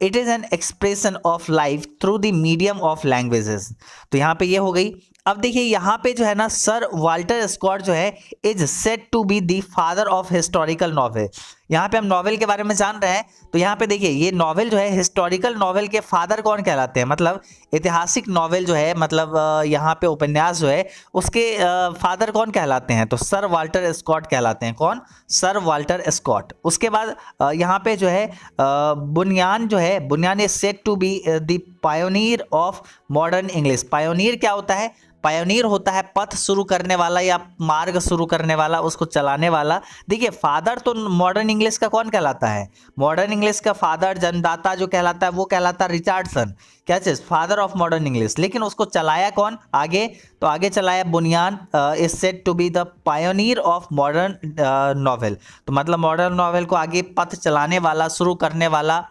It is an expression of life through the medium of languages. तो यहाँ पे ये हो गई। अब देखिए यहाँ पे जो है ना, सर वाल्टर स्कॉट जो है is said to be the father of historical novel. यहाँ पे हम नॉवेल के बारे में जान रहे हैं, तो यहाँ पे देखिए ये नॉवेल जो है, हिस्टोरिकल नॉवेल के फादर कौन कहलाते हैं, मतलब ऐतिहासिक नॉवेल जो है, मतलब यहाँ पे उपन्यास जो है उसके फादर कौन कहलाते हैं, तो सर वाल्टर स्कॉट कहलाते हैं। कौन, सर वाल्टर स्कॉट। उसके बाद यहाँ पे जो है बुनियान जो है, Bunyan is said to be the pioneer of modern English. Pioneer क्या होता है, पायोनियर होता है पथ शुरू करने वाला या मार्ग शुरू करने वाला, उसको चलाने वाला। देखिए फादर तो मॉडर्न इंग्लिश का कौन कहलाता है, मॉडर्न इंग्लिश का फादर, जन्मदाता जो कहलाता है वो कहलाता है रिचर्डसन, क्या चीज, फादर ऑफ मॉडर्न इंग्लिश। लेकिन उसको चलाया कौन आगे, तो आगे चलाया Bunyan is said to be the pioneer of modern novel. तो मतलब मॉडर्न नॉवेल को आगे पथ चलाने वाला, शुरू करने वाला,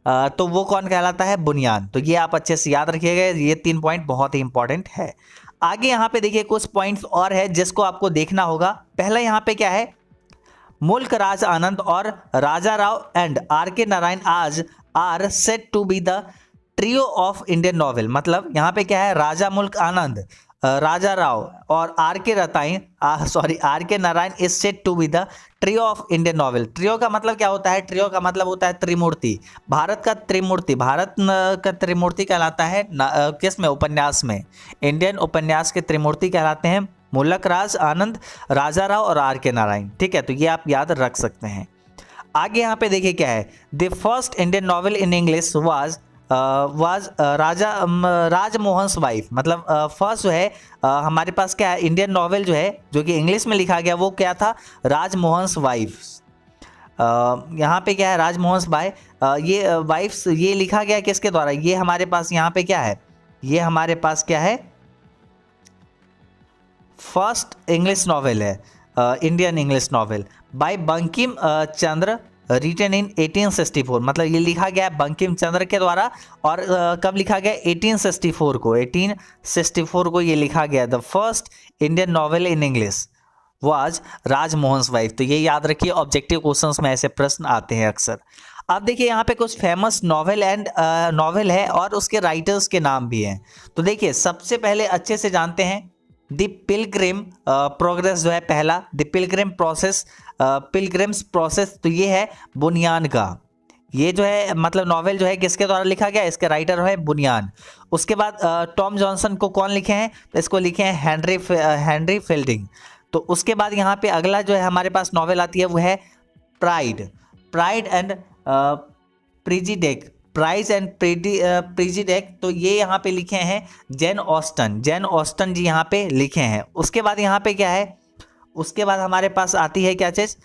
तो वो कौन कहलाता है, बुनियान। तो ये आप अच्छे से याद रखिएगा, ये 3 पॉइंट बहुत ही इंपॉर्टेंट है। आगे यहाँ पे देखिए कुछ पॉइंट्स और है जिसको आपको देखना होगा। पहला यहाँ पे क्या है, मुल्क राज आनंद और राजा Rao and are K Narayan आज are said to be the trio of Indian novel. मतलब यहाँ पे क्या है, राजा मुल्क आनंद, राजा राव और R K Narayan is said to be the trio of Indian novel. Trio का मतलब क्या होता है, ट्रियो का मतलब होता है त्रिमूर्ति, भारत का त्रिमूर्ति, भारत का त्रिमूर्ति कहलाता है किस में, उपन्यास में। इंडियन उपन्यास के त्रिमूर्ति कहलाते हैं मुल्क राज आनंद, राजा राव और आर के नारायण। ठीक है, तो ये आप याद रख सकते हैं। आगे यहाँ पे देखिए क्या है, the first Indian novel in English was Rajmohan wife. मतलब फर्स्ट जो है हमारे पास क्या है, इंडियन नॉवेल जो है जो कि इंग्लिश में लिखा गया वो क्या था, राजमोहन वाइफ। यहाँ पे क्या है, राजमोहन बाय, ये वाइफ्स, ये लिखा गया किसके द्वारा, ये हमारे पास यहाँ पे क्या है, ये हमारे पास क्या है, फर्स्ट इंग्लिश नॉवेल है, Indian English novel by Bankim Chandra, written in 1864। मतलब ये लिखा गया बंकिम चंद्र के द्वारा, और कब लिखा गया, 1864 को ये लिखा गया। The first Indian novel in English was Rajmohan wife. तो ये याद रखिए, ऑब्जेक्टिव क्वेश्चंस में ऐसे प्रश्न आते हैं अक्सर। अब देखिए यहाँ पे कुछ फेमस नॉवेल है और उसके राइटर्स के नाम भी हैं। तो देखिए सबसे पहले अच्छे से जानते हैं द पिलग्रिम प्रोग्रेस जो है पहला, द पिलग्रिम्स प्रोसेस, तो ये है बुनियान का। ये जो है मतलब नॉवेल जो है किसके द्वारा लिखा गया, इसके राइटर है बुनियान। उसके बाद टॉम जॉनसन को कौन लिखे हैं, तो इसको लिखे हैं हेनरी फील्डिंग। तो उसके बाद यहाँ पे अगला जो है हमारे पास नॉवेल आती है वो है प्राइड एंड प्रेजिडेक। तो ये यहाँ पे लिखे हैं जेन ऑस्टन जी यहाँ पे लिखे हैं। उसके बाद यहाँ पे क्या है, उसके बाद हमारे पास आती है क्या चीज़,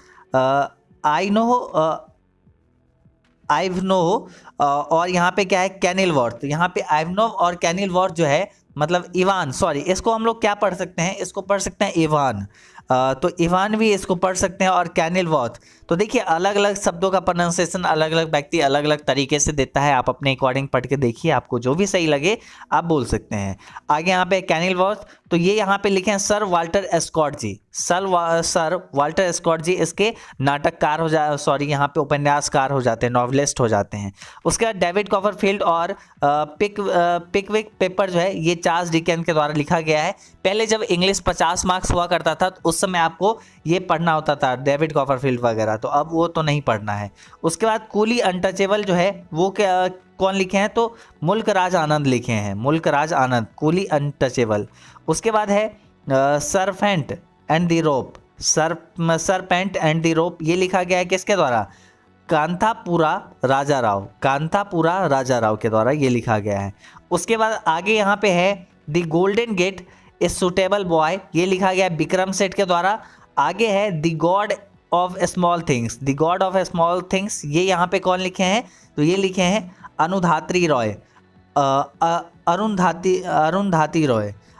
आइवनो और यहाँ पे क्या है, कैनिलवर्थ। यहाँ पे आइवनोव और कैनिलवर्थ जो है मतलब इवान, सॉरी इसको हम लोग क्या पढ़ सकते हैं, इसको पढ़ सकते हैं इवान। तो इवान भी इसको पढ़ सकते हैं, और कैनिलवर्थ। तो देखिए अलग अलग शब्दों का प्रोनाउंसिएशन अलग अलग व्यक्ति अलग अलग तरीके से देता है, आप अपने अकॉर्डिंग पढ़ के देखिए, आपको जो भी सही लगे आप बोल सकते हैं। आगे यहाँ पे कैनिलवर्थ, तो ये यहाँ पे लिखे हैं सर वाल्टर स्कॉट जी। सर वाल्टर स्कॉट जी इसके नाटककार यहाँ पे उपन्यासकार हो जाते हैं, नॉवलिस्ट हो जाते हैं। उसके बाद डेविड कॉपरफील्ड और पिकविक पेपर जो है ये चार्ल्स डिकेंस के द्वारा लिखा गया है। पहले जब इंग्लिश 50 मार्क्स हुआ करता था तो उस समय आपको ये पढ़ना होता था डेविड कॉपरफील्ड वगैरह, तो अब वो तो नहीं पढ़ना है। उसके बाद कूली अनटचेबल जो है वो क्या कौन लिखे हैं, तो मुल्क राज आनंद लिखे हैं, मुल्क राज आनंद, कूली अनटचेबल। उसके बाद है सरपेंट एंड द रोप, ये लिखा गया है किसके द्वारा, कांथापुरा राजा राव के द्वारा ये लिखा गया है। उसके बाद आगे यहाँ पे है the golden gate a suitable boy, ये लिखा गया है विक्रम सेठ के द्वारा। आगे है the God of small things, the God of small things, ये यहाँ पे कौन लिखे हैं? तो ये लिखे हैं अरुंधति रॉय,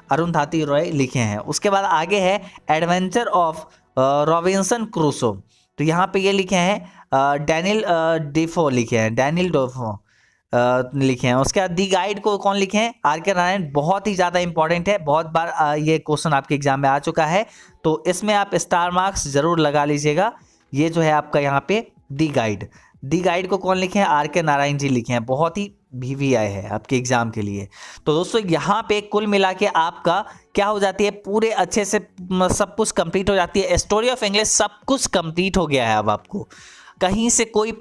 अरुंधति रॉय लिखे हैं। उसके बाद आगे है एडवेंचर ऑफ रॉबिन्सन क्रूसो, तो यहाँ पे ये लिखे हैं डैनियल डेफो लिखे हैं, डैनियल डेफो लिखे हैं। उसके बाद दी गाइड को कौन लिखे हैं? Are K Narayan. बहुत ही ज़्यादा इंपॉर्टेंट है, बहुत बार ये क्वेश्चन आपके एग्जाम में आ चुका है, तो इसमें आप स्टार मार्क्स जरूर लगा लीजिएगा। ये जो है आपका यहाँ पे दी गाइड को कौन लिखे हैं? आर के नारायण जी लिखे हैं। बहुत ही VVI है आपके एग्जाम के लिए। तो दोस्तों यहाँ पे कुल मिला के आपका क्या हो जाती है, पूरे अच्छे से सब कुछ कंप्लीट हो जाती है। स्टोरी ऑफ इंग्लिश सब कुछ कंप्लीट हो गया है। अब आपको कहीं से कोई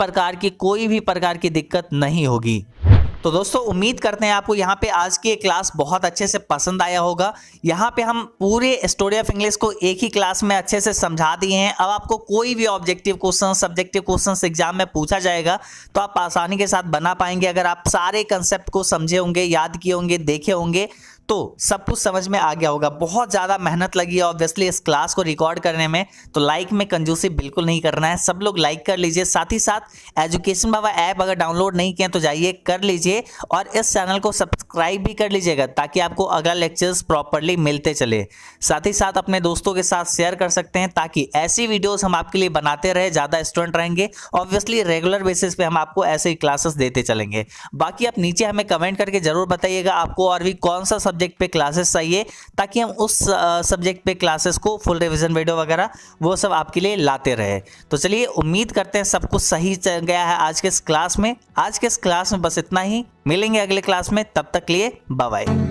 भी प्रकार की दिक्कत नहीं होगी। तो दोस्तों उम्मीद करते हैं आपको यहाँ पे आज की क्लास बहुत अच्छे से पसंद आया होगा। यहाँ पे हम पूरे स्टोरी ऑफ इंग्लिश को एक ही क्लास में अच्छे से समझा दिए हैं। अब आपको कोई भी objective question, subjective question exam में पूछा जाएगा तो आप आसानी के साथ बना पाएंगे। अगर आप सारे कंसेप्ट को समझे होंगे, याद किए होंगे, देखे होंगे, तो सब कुछ समझ में आ गया होगा। बहुत ज़्यादा मेहनत लगी है ऑब्वियसली इस क्लास को रिकॉर्ड करने में, तो लाइक में कंजूसी बिल्कुल नहीं करना है। सब लोग लाइक कर लीजिए। साथ ही साथ एजुकेशन बाबा ऐप अगर डाउनलोड नहीं किए तो जाइए कर लीजिए, और इस चैनल को सब्सक्राइब भी कर लीजिएगा ताकि आपको अगला लेक्चर्स प्रॉपरली मिलते चले। साथ ही साथ अपने दोस्तों के साथ शेयर कर सकते हैं ताकि ऐसी वीडियोस हम आपके लिए बनाते रहे, ज़्यादा स्टूडेंट रहेंगे। ऑब्वियसली रेगुलर बेसिस पे हम आपको ऐसे ही क्लासेस देते चलेंगे। बाकी आप नीचे हमें कमेंट करके जरूर बताइएगा आपको और भी कौन सा सब्जेक्ट पे क्लासेस चाहिए, ताकि हम उस सब्जेक्ट पे क्लासेस को फुल रिवीजन वीडियो वगैरह वो सब आपके लिए लाते रहे। तो चलिए उम्मीद करते हैं सब कुछ सही चल गया है आज के इस क्लास में। आज के इस क्लास में बस इतना ही, मिलेंगे अगले क्लास में, तब तक के लिए बाय बाय।